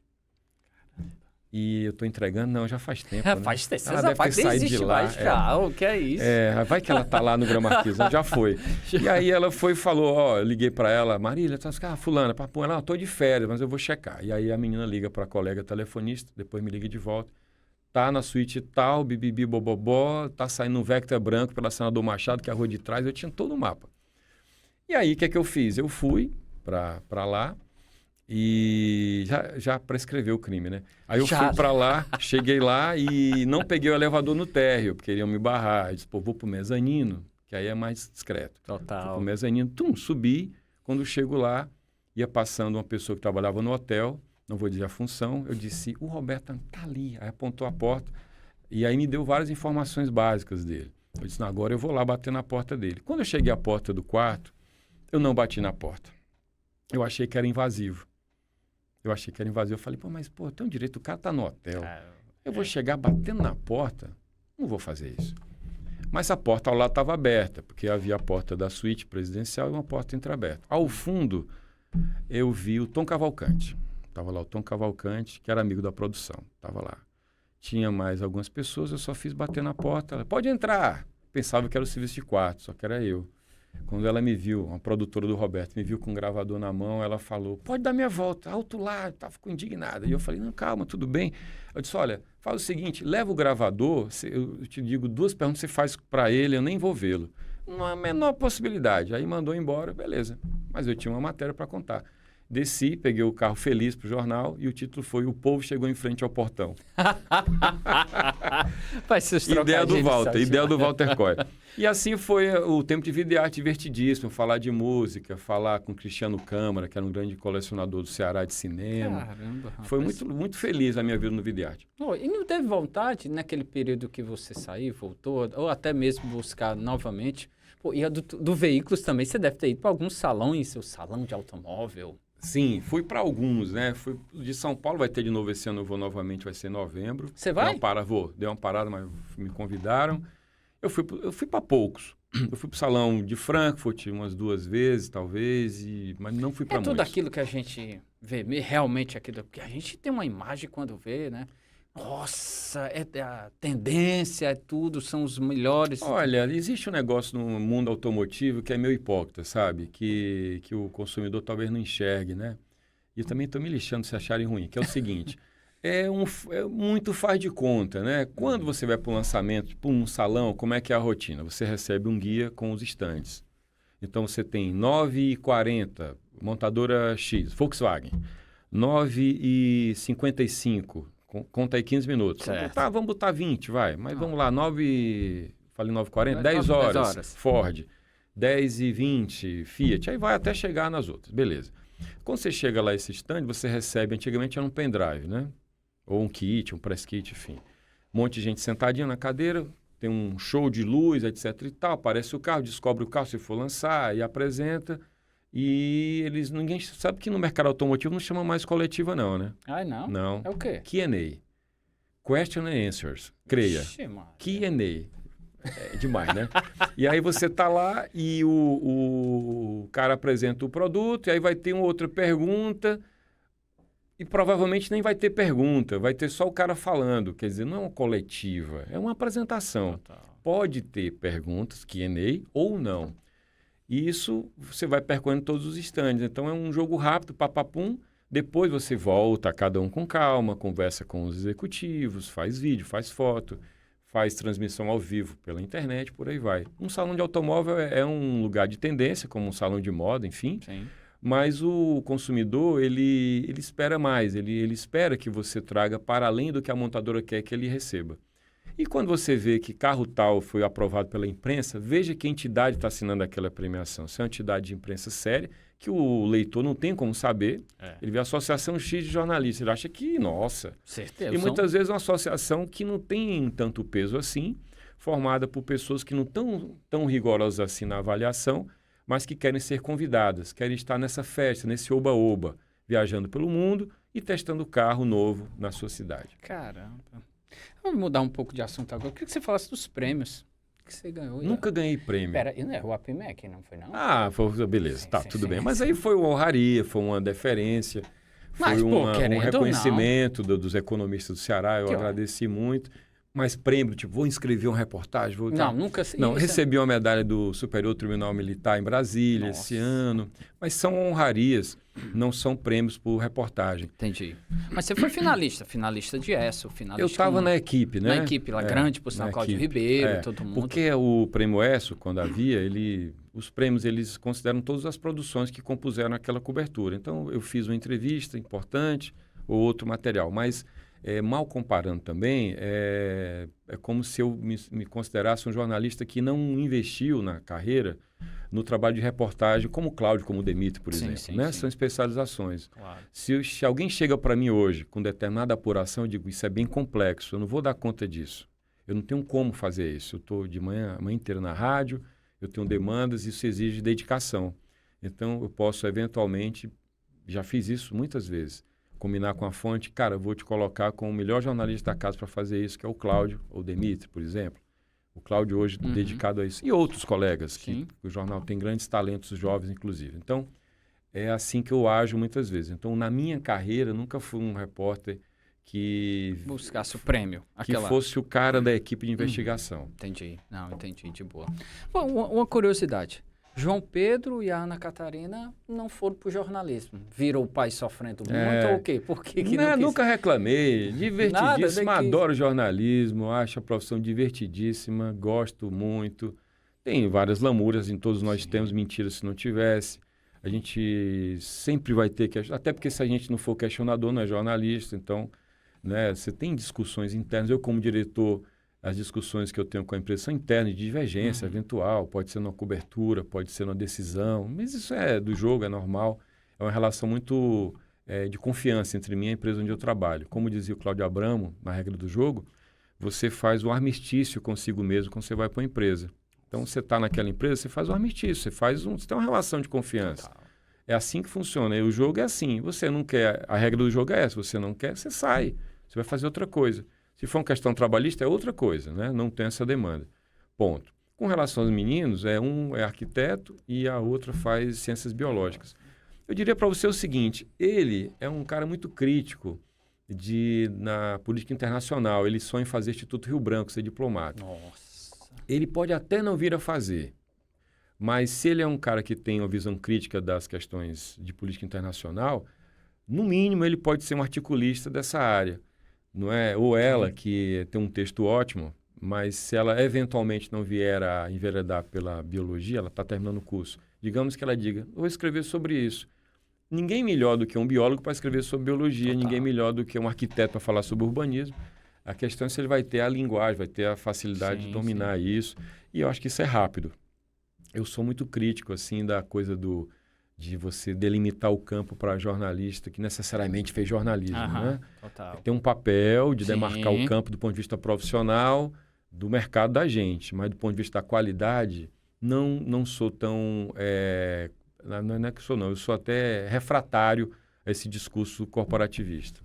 E eu estou entregando? Não, já faz tempo. Né? Faz tempo. Ela deve ter saído de lá. O que é isso? Vai que ela está lá no Gran Marquise, já foi. E aí ela foi e falou, eu liguei para ela, Marília, fulana, papo, ela, estou de férias, mas eu vou checar. E aí a menina liga para a colega telefonista, depois me liga de volta. Tá na suíte tal, bibibi, bobobó, tá saindo um Vectra branco pela Senador Machado, que é a rua de trás, eu tinha todo o mapa. E aí, o que é que eu fiz? Eu fui para lá e já prescreveu o crime, né? Aí eu fui para lá, cheguei lá e não peguei o elevador no térreo, porque iriam me barrar. Eu disse, vou pro mezanino, que aí é mais discreto. Total. Fui pro mezanino, subi. Quando chego lá, ia passando uma pessoa que trabalhava no hotel, não vou dizer a função, eu disse, o Roberto tá ali. Aí apontou a porta e aí me deu várias informações básicas dele. Eu disse, agora eu vou lá bater na porta dele. Quando eu cheguei à porta do quarto, eu não bati na porta. Eu achei que era invasivo. Eu falei, mas tem um direito, o cara tá no hotel. Eu vou chegar batendo na porta? Não vou fazer isso. Mas a porta ao lado estava aberta, porque havia a porta da suíte presidencial e uma porta entreaberta. Ao fundo, eu vi o Tom Cavalcante. Estava lá o Tom Cavalcante, que era amigo da produção. Estava lá. Tinha mais algumas pessoas, eu só fiz bater na porta. Ela, pode entrar. Pensava que era o serviço de quarto, só que era eu. Quando ela me viu, uma produtora do Roberto, me viu com um gravador na mão, ela falou, pode dar minha volta, alto lá, ficou indignada. E eu falei, não, calma, tudo bem. Eu disse, olha, faz o seguinte, leva o gravador, eu te digo 2 perguntas, você faz para ele, eu nem vou vê-lo. Não há a menor possibilidade. Aí mandou embora, beleza. Mas eu tinha uma matéria para contar. Desci, peguei o carro feliz pro jornal e o título foi O Povo Chegou em Frente ao Portão. Ideia do Walter Coy. E assim foi o tempo de Vida e Arte divertidíssimo, falar de música, falar com Cristiano Câmara, que era um grande colecionador do Ceará de cinema. Caramba, rapaz. Foi muito feliz a minha vida no Vida e Arte. E não teve vontade, naquele período que você saiu, voltou, ou até mesmo buscar novamente? E do veículos também, você deve ter ido para algum salão, em seu salão de automóvel? Sim, fui para alguns, né? Fui de São Paulo, vai ter de novo esse ano, eu vou novamente, vai ser em novembro. Você vai? Dei uma parada, mas me convidaram. Eu fui para poucos. Eu fui para o Salão de Frankfurt umas 2 vezes, talvez, mas não fui para muitos. É tudo aquilo que a gente vê, realmente aquilo, porque a gente tem uma imagem quando vê, né? Nossa, a tendência, é tudo, são os melhores. Olha, existe um negócio no mundo automotivo que é meio hipócrita, sabe? Que o consumidor talvez não enxergue, né? E eu também estou me lixando se acharem ruim, que é o seguinte, é muito faz de conta, né? Quando você vai para um lançamento, para um salão, como é que é a rotina? Você recebe um guia com os estandes. Então, você tem 9h40, montadora X, Volkswagen. 9h55, conta aí 15 minutos. Vamos botar 20, vai. Mas vamos lá, falei 9h40, 10 horas, Ford. 10h20, Fiat. Aí vai até chegar nas outras, beleza. Quando você chega lá esse stand, você recebe, antigamente era um pendrive, né? Ou um kit, um press kit, enfim. Um monte de gente sentadinha na cadeira, tem um show de luz, etc e tal, aparece o carro, descobre o carro se for lançar e apresenta. E ninguém sabe que no mercado automotivo não chama mais coletiva não, né? Ah, não? Não. É o quê? Q&A. Question and Answers. Creia. Q&A. É demais, né? E aí você tá lá e o cara apresenta o produto, e aí vai ter uma outra pergunta, e provavelmente nem vai ter pergunta, vai ter só o cara falando. Quer dizer, não é uma coletiva, é uma apresentação. Pode ter perguntas, Q&A, ou não. E isso você vai percorrendo todos os stands. Então é um jogo rápido, papapum. Depois você volta, cada um com calma, conversa com os executivos, faz vídeo, faz foto, faz transmissão ao vivo pela internet, por aí vai. Um salão de automóvel é um lugar de tendência, como um salão de moda, enfim. Sim. Mas o consumidor, ele espera mais, ele espera que você traga para além do que a montadora quer que ele receba. E quando você vê que carro tal foi aprovado pela imprensa, veja que entidade está assinando aquela premiação. Se é uma entidade de imprensa séria, que o leitor não tem como saber, ele vê a Associação X de Jornalistas, ele acha que, nossa... Certeza. E muitas vezes é uma associação que não tem tanto peso assim, formada por pessoas que não estão tão rigorosas assim na avaliação, mas que querem ser convidadas, querem estar nessa festa, nesse oba-oba, viajando pelo mundo e testando carro novo na sua cidade. Caramba. Vamos mudar um pouco de assunto agora. Eu queria que você falasse dos prêmios que você ganhou. Nunca ganhei prêmio. Pera, e não é o APMEC, não foi não? Ah, beleza, sim, tá, sim, tudo sim, bem. sim. Mas aí foi uma honraria, foi uma deferência, Mas, foi pô, um reconhecimento dos economistas do Ceará, eu agradeci muito. Mas prêmio, tipo, vou inscrever uma reportagem, vou... Não, nunca... Não, recebi uma medalha do Superior Tribunal Militar em Brasília esse ano. Mas são honrarias, não são prêmios por reportagem. Entendi. Mas você foi finalista de ESSO, finalista... Eu estava na equipe, né? Na equipe lá, grande, por sinal, Cláudio Ribeiro, todo mundo. Porque o prêmio ESSO, quando havia, os prêmios, eles consideram todas as produções que compuseram aquela cobertura. Então, eu fiz uma entrevista importante ou outro material, mas... mal comparando também, é como se eu me considerasse um jornalista que não investiu na carreira no trabalho de reportagem, como o Cláudio, como o Demetrio, por exemplo. Sim, né? sim. São especializações. Claro. Se alguém chega para mim hoje com determinada apuração, eu digo, isso é bem complexo, eu não vou dar conta disso. Eu não tenho como fazer isso. Eu estou de manhã inteira na rádio, eu tenho demandas, isso exige dedicação. Então, eu posso, eventualmente, já fiz isso muitas vezes, combinar com a fonte, cara, eu vou te colocar com o melhor jornalista da casa para fazer isso, que é o Cláudio, ou o Demetrio, por exemplo. O Cláudio hoje dedicado a isso. E outros colegas, que o jornal tem grandes talentos jovens, inclusive. Então, é assim que eu ajo muitas vezes. Então, na minha carreira, nunca fui um repórter que... buscasse o prêmio. Que fosse o cara da equipe de investigação. Entendi. Não, entendi, de boa. Bom, uma curiosidade. João Pedro e a Ana Catarina não foram para o jornalismo. Viram o pai sofrendo muito ou o quê? Por que não quis? Nunca reclamei. Divertidíssimo. Adoro jornalismo. Acho a profissão divertidíssima. Gosto muito. Tem várias lamúrias. Em todos nós temos mentiras se não tivesse. A gente sempre vai ter que... Até porque se a gente não for questionador, não é jornalista. Então, né, você tem discussões internas. Eu, como diretor... As discussões que eu tenho com a empresa são internas, de divergência eventual, pode ser numa cobertura, pode ser numa decisão, mas isso é do jogo, é normal. É uma relação muito de confiança entre mim e a empresa onde eu trabalho. Como dizia o Cláudio Abramo, na regra do jogo, você faz um armistício consigo mesmo quando você vai para uma empresa. Então, você está naquela empresa, você faz um armistício, você tem uma relação de confiança. É assim que funciona. E o jogo é assim, você não quer, a regra do jogo é essa, você não quer, você sai, você vai fazer outra coisa. Se for uma questão trabalhista, é outra coisa, né? Não tem essa demanda. Ponto. Com relação aos meninos, um é arquiteto e a outra faz ciências biológicas. Eu diria para você o seguinte, ele é um cara muito crítico, na política internacional. Ele sonha em fazer Instituto Rio Branco, ser diplomata. Nossa. Ele pode até não vir a fazer, mas se ele é um cara que tem uma visão crítica das questões de política internacional, no mínimo ele pode ser um articulista dessa área, não é? Ou ela, que tem um texto ótimo, mas se ela eventualmente não vier a enveredar pela biologia, ela está terminando o curso, digamos que ela diga, vou escrever sobre isso. Ninguém melhor do que um biólogo para escrever sobre biologia, Total. Ninguém melhor do que um arquiteto para falar sobre urbanismo. A questão é se ele vai ter a linguagem, vai ter a facilidade de dominar isso. E eu acho que isso é rápido. Eu sou muito crítico assim da coisa de você delimitar o campo para jornalista que necessariamente fez jornalismo, né? Total. Tem um papel de demarcar o campo do ponto de vista profissional do mercado da gente, mas do ponto de vista da qualidade, não sou tão... Não é que sou, não. Eu sou até refratário a esse discurso corporativista.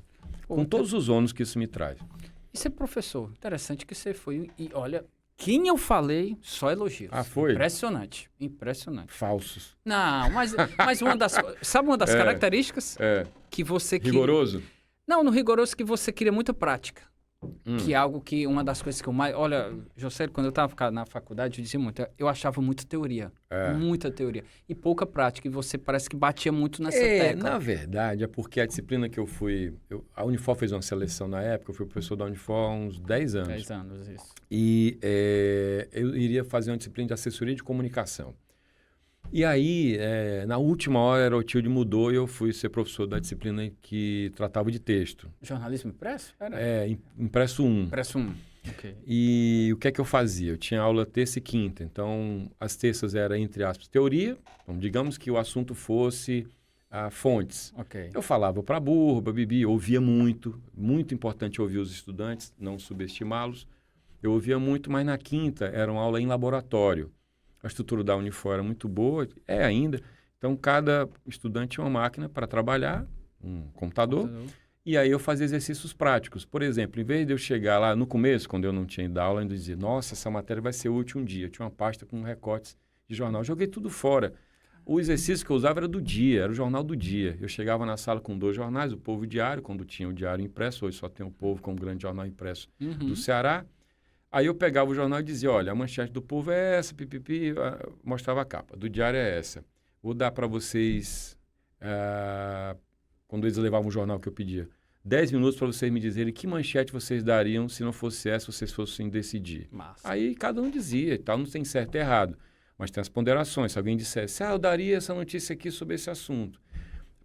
Com todos os ônus que isso me traz. E ser professor? Interessante que você foi... E olha, quem eu falei, só elogios. Ah, foi? Impressionante. Falsos. Não, mas uma das... Sabe uma das características? Que você... Rigoroso? Não, no rigoroso que você queria muita prática. Que é algo que... Uma das coisas que eu mais... Olha, José, quando eu estava na faculdade, eu dizia muito... Eu achava muita teoria. Muita teoria. E pouca prática. E você parece que batia muito nessa tecla. Na verdade, é porque a disciplina que eu fui... A Unifor fez uma seleção na época. Eu fui professor da Unifor há uns 10 anos. 10 anos, isso. E eu iria fazer uma disciplina de assessoria de comunicação. E aí, na última hora, o Tilde mudou e eu fui ser professor da disciplina que tratava de texto. Jornalismo impresso? Impresso 1. Impresso 1, ok. E o que é que eu fazia? Eu tinha aula terça e quinta. Então, as terças era, entre aspas, teoria. Então, digamos que o assunto fosse fontes. Ok. Eu falava para burro, para bibi, ouvia muito. Muito importante ouvir os estudantes, não subestimá-los. Eu ouvia muito, mas na quinta era uma aula em laboratório. A estrutura da Unifor era muito boa, ainda. Então, cada estudante tinha uma máquina para trabalhar, um computador, e aí eu fazia exercícios práticos. Por exemplo, em vez de eu chegar lá no começo, quando eu não tinha ido aula, eu dizia, nossa, essa matéria vai ser útil um dia. Eu tinha uma pasta com recortes de jornal. Eu joguei tudo fora. O exercício que eu usava era do dia, era o jornal do dia. Eu chegava na sala com 2 jornais, o Povo e o Diário, quando tinha o Diário impresso, hoje só tem o Povo como grande jornal impresso do Ceará. Aí eu pegava o jornal e dizia, olha, a manchete do Povo é essa, pipipi, mostrava a capa. Do Diário é essa. Vou dar para vocês, quando eles levavam o jornal que eu pedia, 10 minutos para vocês me dizerem que manchete vocês dariam se não fosse essa, vocês fossem decidir. Massa. Aí cada um dizia e tal, não tem certo e errado. Mas tem as ponderações. Se alguém dissesse, eu daria essa notícia aqui sobre esse assunto.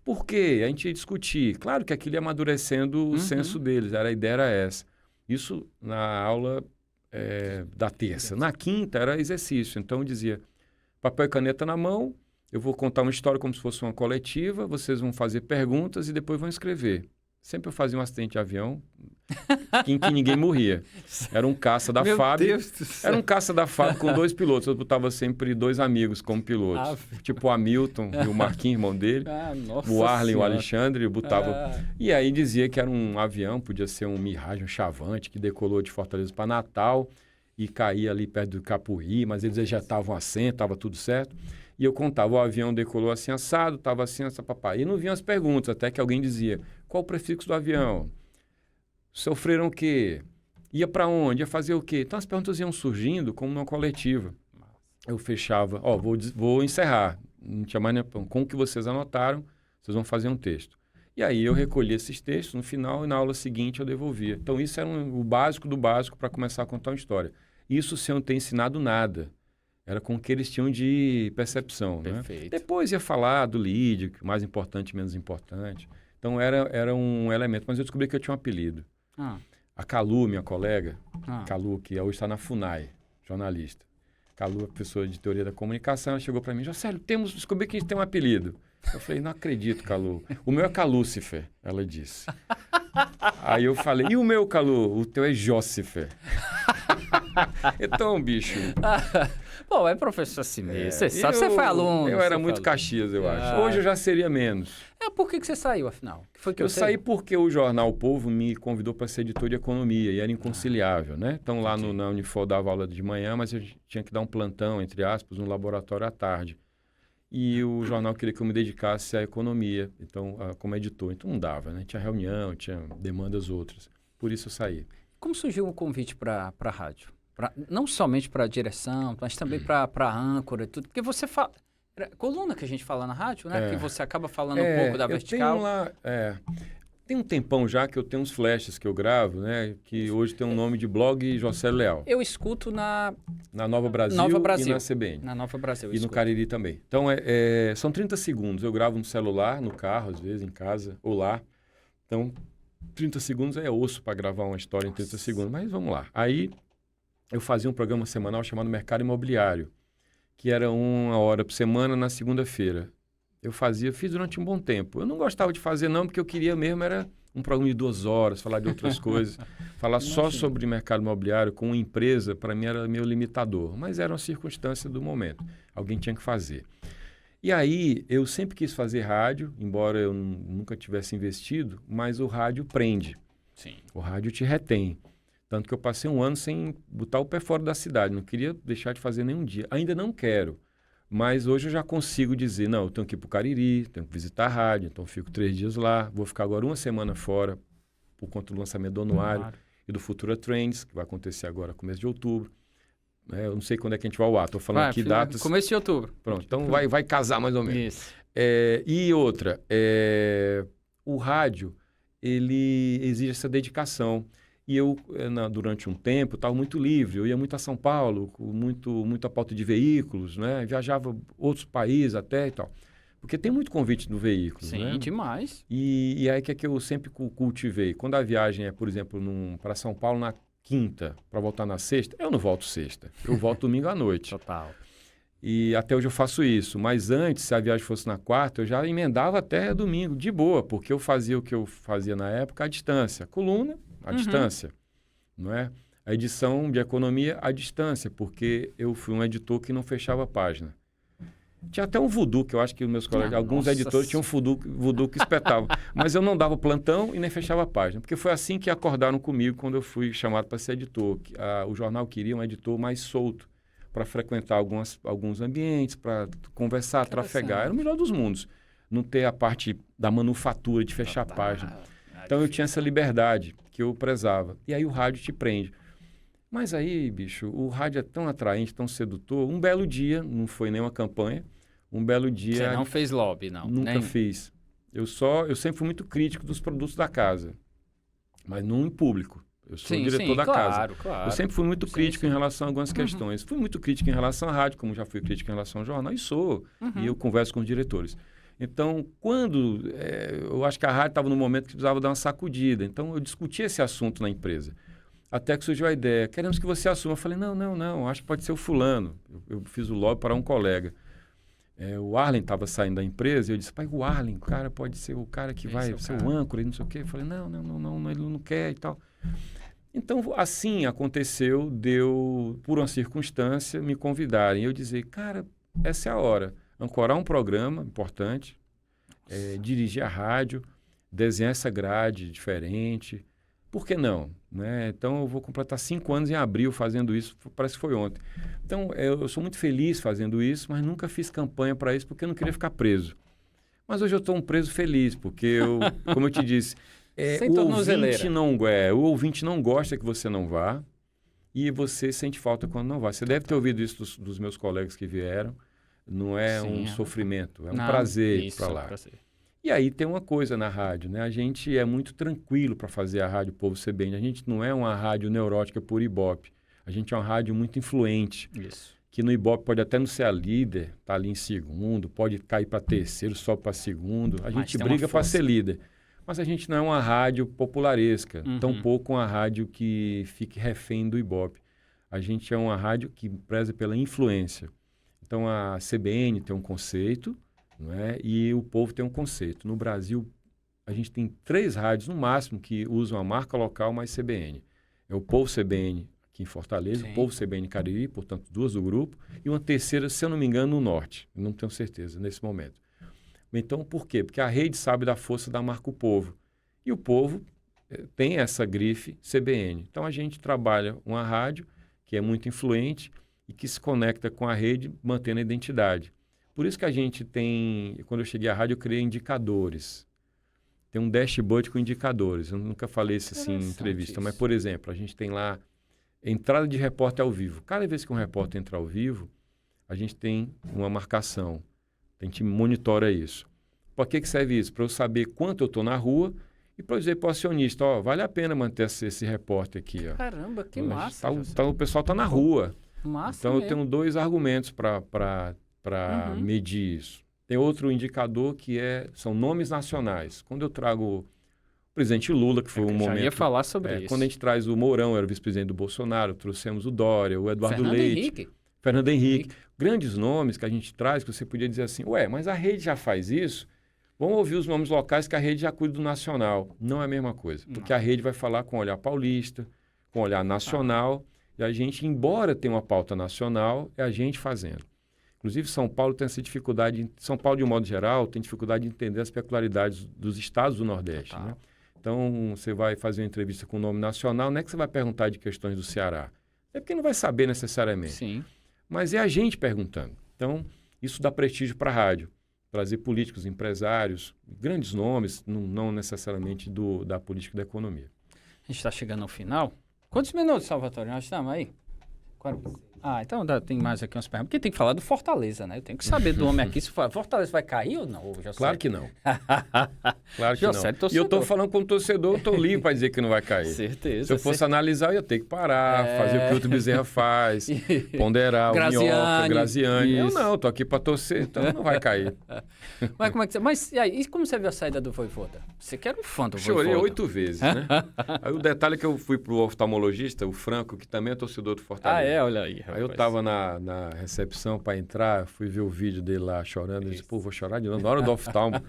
Por quê? A gente ia discutir. Claro que aquilo ia amadurecendo o senso deles, a ideia era essa. Isso na aula... da terça. Na quinta era exercício. Então eu dizia, papel e caneta na mão, eu vou contar uma história como se fosse uma coletiva, vocês vão fazer perguntas e depois vão escrever. Sempre eu fazia um acidente de avião em que ninguém morria. Era um caça da FAB. Era um caça da FAB com 2 pilotos. Eu botava sempre 2 amigos como pilotos. Tipo o Hamilton e o Marquinhos, irmão dele. O Arlen e o Alexandre. Eu botava... E aí dizia que era um avião, podia ser um Mirage, um Chavante, que decolou de Fortaleza para Natal e caía ali perto do Capuí, mas eles ejetavam assento, estava tudo certo. E eu contava, o avião decolou assim assado, estava assim, essa papai. E não vinham as perguntas, até que alguém dizia, qual o prefixo do avião? Sofreram o quê? Ia para onde? Ia fazer o quê? Então as perguntas iam surgindo como numa coletiva. Eu fechava, vou encerrar. Não tinha mais nenhum. Com o que vocês anotaram, vocês vão fazer um texto. E aí eu recolhi esses textos no final e na aula seguinte eu devolvia. Então isso era o básico do básico para começar a contar uma história. Isso sem eu ter ensinado nada. Era com o que eles tinham de percepção. Perfeito. Né? Depois ia falar do lead, mais importante, menos importante. Então era um elemento. Mas eu descobri que eu tinha um apelido. A Calu, minha colega, Calu, que hoje está na FUNAI, jornalista. Calu, professora de teoria da comunicação, ela chegou para mim, Jocélio, descobri que a gente tem um apelido. Eu falei, não acredito, Calu. O meu é Calúcifer, ela disse. Aí eu falei, e o meu, Calu? O teu é Jócifer. Então, bicho... Pô, é professor assim mesmo. Você sabe, você foi aluno. Eu era muito Caxias, eu acho. Hoje eu já seria menos. Por que você saiu, afinal? Eu saí porque o jornal O Povo me convidou para ser editor de economia e era inconciliável, né? Então lá na Unifor dava aula de manhã, mas eu tinha que dar um plantão, entre aspas, no laboratório à tarde. e o jornal queria que eu me dedicasse à economia, então, como editor. Então não dava, né? Tinha reunião, tinha demandas outras. Por isso eu saí. Como surgiu o convite para a rádio? Não somente para a direção, mas também para a âncora e tudo. Porque você fala... Coluna que a gente fala na rádio, né? Que você acaba falando um pouco da vertical. Tenho lá, tem um tempão já que eu tenho uns flashes que eu gravo, né? Que hoje tem um nome de blog José Leal. Eu escuto na Nova Brasil, e na CBN. Na Nova Brasil. E no Cariri também. Então, são 30 segundos. Eu gravo no celular, no carro, às vezes, em casa, ou lá. Então, 30 segundos é osso para gravar uma história em 30 segundos. Mas vamos lá. Aí, eu fazia um programa semanal chamado Mercado Imobiliário, que era 1 hora por semana na segunda-feira. Fiz durante um bom tempo. Eu não gostava de fazer não, porque eu queria mesmo era um programa de 2 horas, falar de outras coisas. Falar só sobre mercado imobiliário com uma empresa, para mim era meio limitador. Mas era uma circunstância do momento. Alguém tinha que fazer. E aí, eu sempre quis fazer rádio, embora eu nunca tivesse investido, mas o rádio prende. Sim. O rádio te retém. Tanto que eu passei 1 ano sem botar o pé fora da cidade. Não queria deixar de fazer nenhum dia. Ainda não quero. Mas hoje eu já consigo dizer, não, eu tenho que ir para o Cariri, tenho que visitar a rádio, então fico 3 dias lá. Vou ficar agora 1 semana fora por conta do lançamento do Anuário e do Futura Trends, que vai acontecer agora começo de outubro. Eu não sei quando é que a gente vai ao ar. Estou falando aqui datas. Começo de outubro. Pronto, então vai casar mais ou menos. Isso. E outra, o rádio, ele exige essa dedicação. E eu, durante um tempo, estava muito livre. Eu ia muito a São Paulo, com muita pauta de veículos, né? Viajava outros países até e tal. Porque tem muito convite do veículo, né? Sim, demais. E aí que eu sempre cultivei. Quando a viagem é, por exemplo, para São Paulo na quinta, para voltar na sexta, eu não volto sexta. Eu volto domingo à noite. Total. E até hoje eu faço isso. Mas antes, se a viagem fosse na quarta, eu já emendava até domingo, de boa. Porque eu fazia o que eu fazia na época à distância. Coluna, à distância, não é? A edição de economia à distância, porque eu fui um editor que não fechava a página. Tinha até um voodoo, que eu acho que os meus colegas, alguns editores tinham um voodoo que espetava. Mas eu não dava plantão e nem fechava a página, porque foi assim que acordaram comigo quando eu fui chamado para ser editor. O jornal queria um editor mais solto, para frequentar alguns ambientes, para conversar, trafegar. Era o melhor dos mundos. Não ter a parte da manufatura, de fechar a página. Então eu tinha essa liberdade que eu prezava. E aí o rádio te prende. Mas aí, bicho, o rádio é tão atraente, tão sedutor. Um belo dia, não foi nenhuma campanha, um belo dia... Você não fez lobby, não? Nunca fiz. Eu sempre fui muito crítico dos produtos da casa, mas não em público. Eu sou o diretor da casa. Claro. Eu sempre fui muito crítico em relação a algumas questões. Fui muito crítico em relação à rádio, como já fui crítico em relação ao jornal, e sou. E eu converso com os diretores. Então, eu acho que a rádio estava no momento que precisava dar uma sacudida. Então, eu discuti esse assunto na empresa. Até que surgiu a ideia, queremos que você assuma. Eu falei, não, acho que pode ser o fulano. Eu fiz o lobby para um colega. O Arlen estava saindo da empresa e eu disse, pai, o Arlen, cara, pode ser o cara que vai ser o âncora e não sei o quê. Eu falei, não, ele não quer e tal. Então, assim aconteceu, por uma circunstância, me convidarem. Eu dizer, cara, essa é a hora. Ancorar um programa importante, dirigir a rádio, desenhar essa grade diferente. Por que não? Né? Então, eu vou completar 5 anos em abril fazendo isso, parece que foi ontem. Então, eu sou muito feliz fazendo isso, mas nunca fiz campanha para isso porque eu não queria ficar preso. Mas hoje eu estou um preso feliz, porque, como eu te disse, o ouvinte não gosta que você não vá e você sente falta quando não vai. Você deve ter ouvido isso dos meus colegas que vieram. Não é um sofrimento, é um prazer ir para lá. E aí tem uma coisa na rádio, né? A gente é muito tranquilo para fazer a Rádio Povo CBN. A gente não é uma rádio neurótica por Ibope. A gente é uma rádio muito influente. Isso. Que no Ibope pode até não ser a líder, tá ali em segundo, pode cair para terceiro, sobe para segundo. A gente briga para ser líder. Mas a gente não é uma rádio popularesca, tampouco uma rádio que fique refém do Ibope. A gente é uma rádio que preza pela influência. Então, a CBN tem um conceito, não é? E o Povo tem um conceito. No Brasil, a gente tem 3 rádios, no máximo, que usam a marca local mais CBN. É o Povo CBN aqui em Fortaleza, o Povo CBN Cariri, portanto, 2 do grupo, e uma terceira, se eu não me engano, no Norte. Eu não tenho certeza nesse momento. Então, por quê? Porque a rede sabe da força da marca O Povo. E o Povo tem essa grife CBN. Então, a gente trabalha uma rádio que é muito influente, e que se conecta com a rede, mantendo a identidade. Por isso que a gente tem, quando eu cheguei à rádio, eu criei indicadores. Tem um dashboard com indicadores. Eu nunca falei isso assim em entrevista, mas, por exemplo, a gente tem lá entrada de repórter ao vivo. Cada vez que um repórter entra ao vivo, a gente tem uma marcação. A gente monitora isso. Para que serve isso? Para eu saber quanto eu estou na rua e para eu dizer para o acionista, ó, vale a pena manter esse repórter aqui. Ó. Caramba, que massa. O pessoal está na rua. Massa então, mesmo. eu tenho 2 argumentos para medir isso. Tem outro indicador que são nomes nacionais. Quando eu trago o presidente Lula, que foi um momento... Já ia falar sobre isso. Quando a gente traz o Mourão, era o vice-presidente do Bolsonaro, trouxemos o Dória, o Eduardo Leite... Fernando Henrique. Grandes nomes que a gente traz, que você podia dizer assim, mas a rede já faz isso? Vamos ouvir os nomes locais que a rede já cuida do nacional. Não é a mesma coisa, porque a rede vai falar com olhar paulista, com olhar nacional, e a gente, embora tenha uma pauta nacional, é a gente fazendo. Inclusive, São Paulo tem essa dificuldade, São Paulo, de um modo geral, tem dificuldade de entender as peculiaridades dos estados do Nordeste. Né? Então, você vai fazer uma entrevista com o nome nacional, não é que você vai perguntar de questões do Ceará. É porque não vai saber necessariamente. Sim. Mas é a gente perguntando. Então, isso dá prestígio para a rádio. Trazer políticos, empresários, grandes nomes, não necessariamente da política e da economia. A gente está chegando ao final. Quantos minutos, Salvatore? Nós estamos aí? Então tem mais aqui umas perguntas. Porque tem que falar do Fortaleza, né? Eu tenho que saber do homem aqui. Se Fortaleza vai cair ou não? Claro que não. Claro que não. E eu estou falando como torcedor, eu estou livre para dizer que não vai cair. Certeza. Se eu fosse analisar, eu ia ter que parar, fazer o que o outro Bezerra faz, ponderar, o Minhoca, Graziani. Eu não, estou aqui para torcer, então não vai cair. Mas como é que você... Mas e como você viu a saída do Vojvoda? Você que era um fã do Vojvoda. Chorei 8 vezes, né? Aí o detalhe é que eu fui pro oftalmologista, o Franco, que também é torcedor do Fortaleza. Olha aí. Aí eu estava na recepção para entrar, fui ver o vídeo dele lá chorando. Eu disse, vou chorar de novo, na hora do oftalmo.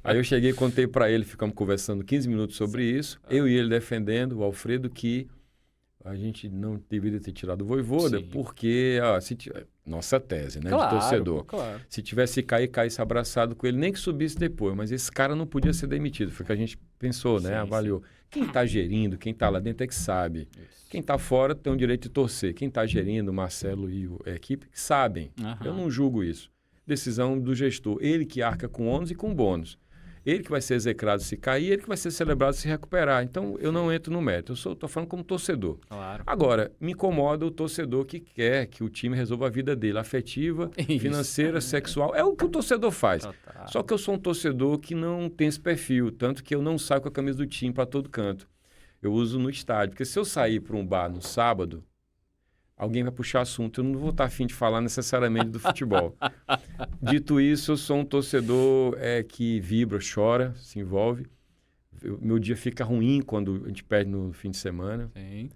Aí eu cheguei e contei para ele, ficamos conversando 15 minutos sobre isso. Eu e ele defendendo, o Alfredo, que a gente não deveria ter tirado o Vojvoda, porque, nossa tese, né, de torcedor. Claro. Se tivesse caísse abraçado com ele, nem que subisse depois, mas esse cara não podia ser demitido. Foi o que a gente pensou, né, avaliou. Quem está gerindo, quem está lá dentro é que sabe. Isso. Quem está fora tem o direito de torcer. Quem está gerindo, o Marcelo e a equipe, sabem. Eu não julgo isso. Decisão do gestor. Ele que arca com ônus e com bônus. Ele que vai ser execrado se cair, ele que vai ser celebrado se recuperar. Então, eu não entro no mérito. Eu estou falando como torcedor. Claro. Agora, me incomoda o torcedor que quer que o time resolva a vida dele, afetiva, financeira, sexual. É o que o torcedor faz. Total. Só que eu sou um torcedor que não tem esse perfil, tanto que eu não saio com a camisa do time para todo canto. Eu uso no estádio. Porque se eu sair para um bar no sábado, alguém vai puxar assunto. Eu não vou estar afim de falar necessariamente do futebol. Dito isso, eu sou um torcedor que vibra, chora, se envolve. Meu dia fica ruim quando a gente perde no fim de semana. Sim.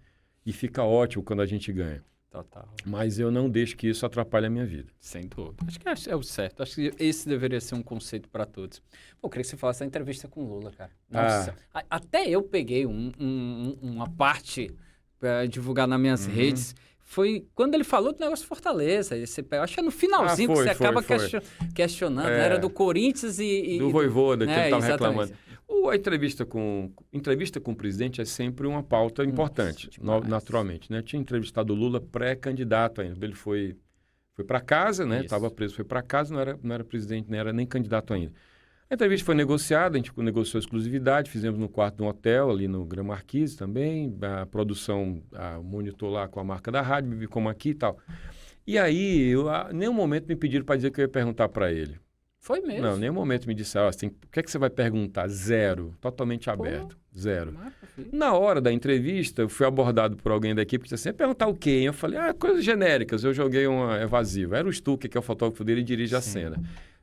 E fica ótimo quando a gente ganha. Total. Mas eu não deixo que isso atrapalhe a minha vida. Sem dúvida. Acho que é o certo. Acho que esse deveria ser um conceito para todos. Eu queria que você falasse da entrevista com o Lula, cara. Nossa. Até eu peguei uma parte para divulgar nas minhas redes. Foi quando ele falou do negócio de Fortaleza. Acho que é no finalzinho que você acaba questionando. Né? Era do Corinthians e do Vojvoda, que ele estava reclamando. A entrevista com o presidente é sempre uma pauta importante, naturalmente. Né? Tinha entrevistado o Lula pré-candidato ainda. Ele foi para casa, né? Estava preso, foi para casa, não era presidente, não era nem candidato ainda. A entrevista foi negociada, a gente negociou exclusividade, fizemos no quarto de um hotel, ali no Gran Marquise também. A produção monitor lá com a marca da rádio, me como aqui e tal. E aí, em nenhum momento me pediram para dizer que eu ia perguntar para ele. Foi mesmo? Não, em nenhum momento me disseram, o que é que você vai perguntar? Zero, totalmente aberto, zero. Na hora da entrevista, eu fui abordado por alguém da equipe que disse assim, perguntar o quê? Eu falei, coisas genéricas, eu joguei uma evasiva. Era o Stucker, que é o fotógrafo dele, e dirige a cena.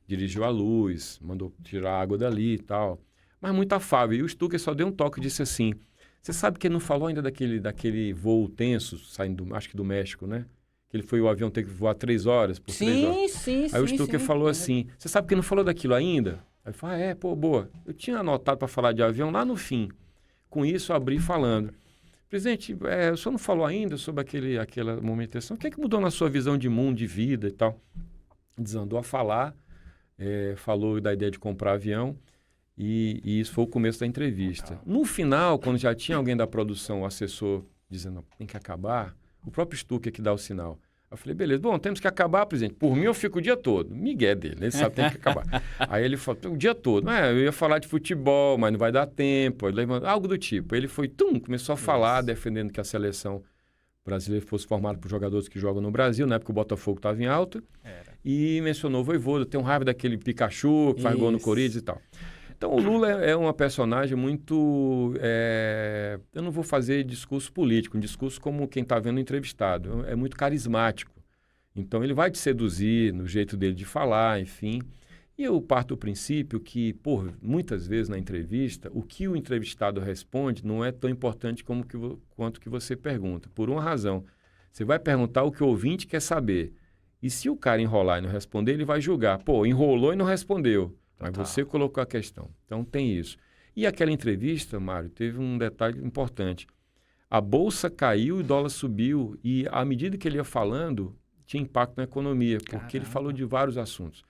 Dirigiu a luz, mandou tirar a água dali e tal. Mas muito afável. E o Stucker só deu um toque e disse assim, você sabe que ele não falou ainda daquele voo tenso, saindo, acho que do México, né? Que ele foi o avião ter que voar 3 horas por 3 horas. Sim. Aí o Stucker falou assim, você sabe que ele não falou daquilo ainda? Aí eu falei, boa. Eu tinha anotado para falar de avião lá no fim. Com isso, eu abri falando. Presidente, o senhor não falou ainda sobre aquela movimentação? O que é que mudou na sua visão de mundo, de vida e tal? Desandou a falar. Falou da ideia de comprar avião e isso foi o começo da entrevista. No final, quando já tinha alguém da produção, o assessor, dizendo tem que acabar, o próprio Stucker que dá o sinal. Eu falei, beleza, bom, temos que acabar, presidente. Por mim, eu fico o dia todo. Miguel dele, ele sabe que tem que acabar. Aí ele falou, o dia todo. Eu ia falar de futebol, mas não vai dar tempo. Algo do tipo. Ele foi, começou a falar, defendendo que a seleção brasileira fosse formada por jogadores que jogam no Brasil, na época o Botafogo estava em alta. E mencionou o Vojvoda, tem um raiva daquele Pikachu que faz gol no Corinthians e tal. Então, o Lula é uma personagem muito... eu não vou fazer discurso político, um discurso como quem está vendo o entrevistado. É muito carismático. Então, ele vai te seduzir no jeito dele de falar, enfim. E eu parto do princípio que, muitas vezes na entrevista, o que o entrevistado responde não é tão importante quanto que você pergunta. Por uma razão. Você vai perguntar o que o ouvinte quer saber. E se o cara enrolar e não responder, ele vai julgar. Enrolou e não respondeu. Mas você colocou a questão. Então, tem isso. E aquela entrevista, Mário, teve um detalhe importante. A bolsa caiu e o dólar subiu. E, à medida que ele ia falando, tinha impacto na economia, porque ele falou de vários assuntos.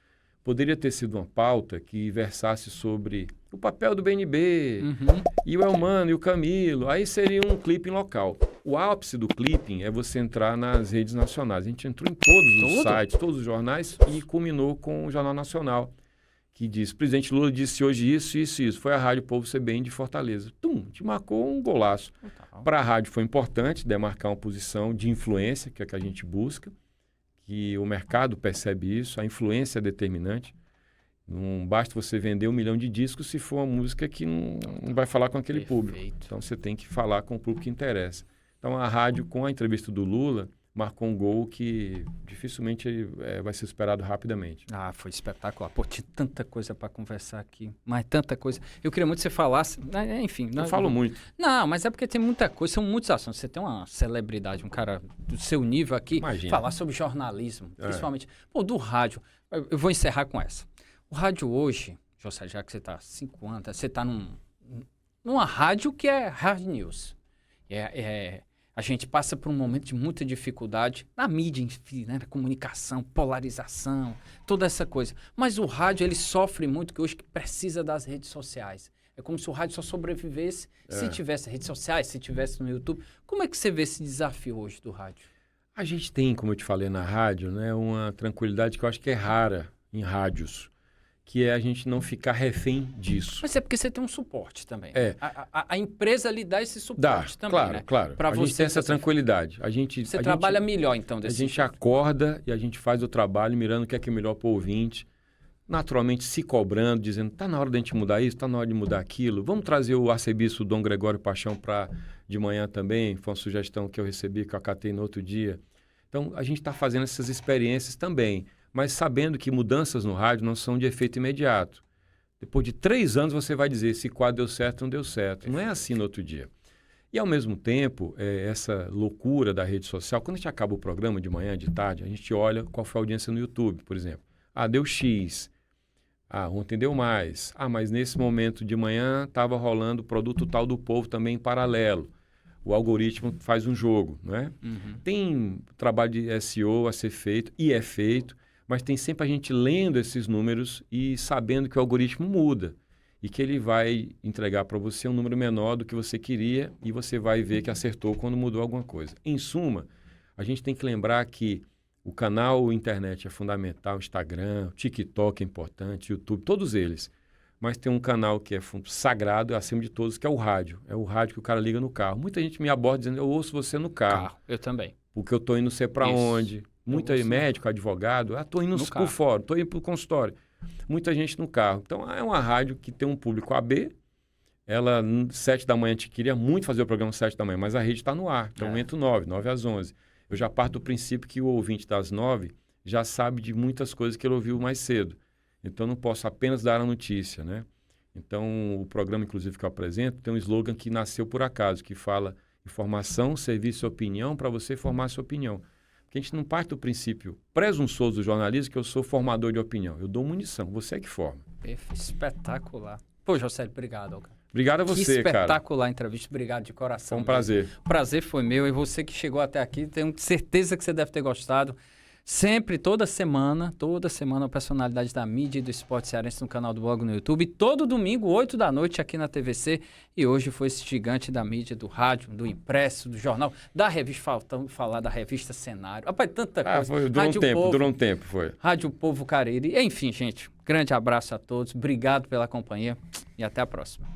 Poderia ter sido uma pauta que versasse sobre o papel do BNB, e o Elmano, e o Camilo. Aí seria um clipping local. O ápice do clipping é você entrar nas redes nacionais. A gente entrou em todos os sites, todos os jornais, e culminou com o Jornal Nacional, que diz, presidente Lula disse hoje isso, isso, isso. Foi a Rádio Povo CBN de Fortaleza. Te marcou um golaço. Para a rádio foi importante demarcar uma posição de influência, que é a que a gente busca, que o mercado percebe isso, a influência é determinante. Não basta você vender 1 milhão de discos se for uma música que não vai falar com aquele público. Então, você tem que falar com o público que interessa. Então, a rádio, com a entrevista do Lula, marcou um gol que dificilmente vai ser superado rapidamente. Foi espetacular. Tinha tanta coisa para conversar aqui, mas tanta coisa. Eu queria muito que você falasse, enfim... Eu falo muito. Não, mas é porque tem muita coisa, são muitos assuntos. Você tem uma celebridade, um cara do seu nível aqui, falar sobre jornalismo, principalmente. Do rádio. Eu vou encerrar com essa. O rádio hoje, José, já que você está há 5 anos, você está numa rádio que é hard news. A gente passa por um momento de muita dificuldade na mídia, enfim, né? Na comunicação, polarização, toda essa coisa. Mas o rádio, ele sofre muito, que hoje precisa das redes sociais. É como se o rádio só sobrevivesse se tivesse redes sociais, se tivesse no YouTube. Como é que você vê esse desafio hoje do rádio? A gente tem, como eu te falei na rádio, né, uma tranquilidade que eu acho que é rara em rádios, que é a gente não ficar refém disso. Mas é porque você tem um suporte também. A empresa lhe dá esse suporte também, claro, né? Claro. A gente tem essa tranquilidade. Você trabalha melhor, então, desse A gente acorda e a gente faz o trabalho mirando o que é melhor para o ouvinte, naturalmente se cobrando, dizendo, está na hora de a gente mudar isso, está na hora de mudar aquilo. Vamos trazer o arcebispo Dom Gregório Paixão para de manhã também, foi uma sugestão que eu recebi, que eu acatei no outro dia. Então, a gente está fazendo essas experiências também, mas sabendo que mudanças no rádio não são de efeito imediato. Depois de 3 anos você vai dizer se quadro deu certo ou não deu certo. Não é assim no outro dia. E ao mesmo tempo, essa loucura da rede social, quando a gente acaba o programa de manhã, de tarde, a gente olha qual foi a audiência no YouTube, por exemplo. Deu X. Ontem deu mais. Mas nesse momento de manhã estava rolando o produto tal do povo também em paralelo. O algoritmo faz um jogo, né? Tem trabalho de SEO a ser feito, e é feito, mas tem sempre a gente lendo esses números e sabendo que o algoritmo muda e que ele vai entregar para você um número menor do que você queria e você vai ver que acertou quando mudou alguma coisa. Em suma, a gente tem que lembrar que o canal internet é fundamental, Instagram, TikTok é importante, YouTube, todos eles. Mas tem um canal que é sagrado, acima de todos, que é o rádio. É o rádio que o cara liga no carro. Muita gente me aborda dizendo, eu ouço você no carro. Eu também. Porque eu estou indo não sei para onde. Muita médico, advogado, estou indo por fora, estou indo para o consultório. Muita gente no carro. Então, é uma rádio que tem um público AB. Ela, 7 da manhã, a gente queria muito fazer o programa 7 da manhã, mas a rede está no ar. Então, eu entro 9 às 11. Eu já parto do princípio que o ouvinte das 9 já sabe de muitas coisas que ele ouviu mais cedo. Então, eu não posso apenas dar a notícia, né? Então, o programa, inclusive, que eu apresento, tem um slogan que nasceu por acaso, que fala informação, serviço e opinião para você formar sua opinião. Porque a gente não parte do princípio presunçoso do jornalismo que eu sou formador de opinião. Eu dou munição, você é que forma. Espetacular. Pô, José, obrigado, cara. Obrigado a você, cara. Espetacular a entrevista. Obrigado de coração. Foi um prazer. O prazer foi meu. E você que chegou até aqui, tenho certeza que você deve ter gostado. Sempre, toda semana, a personalidade da mídia e do esporte cearense no canal do Blog no YouTube. Todo domingo, 8 da noite, aqui na TVC. E hoje foi esse gigante da mídia, do rádio, do impresso, do jornal, da revista, faltando falar da revista Cenário. Rapaz, tanta coisa. Durou um tempo, foi. Rádio Povo Cariri. Enfim, gente, grande abraço a todos. Obrigado pela companhia e até a próxima.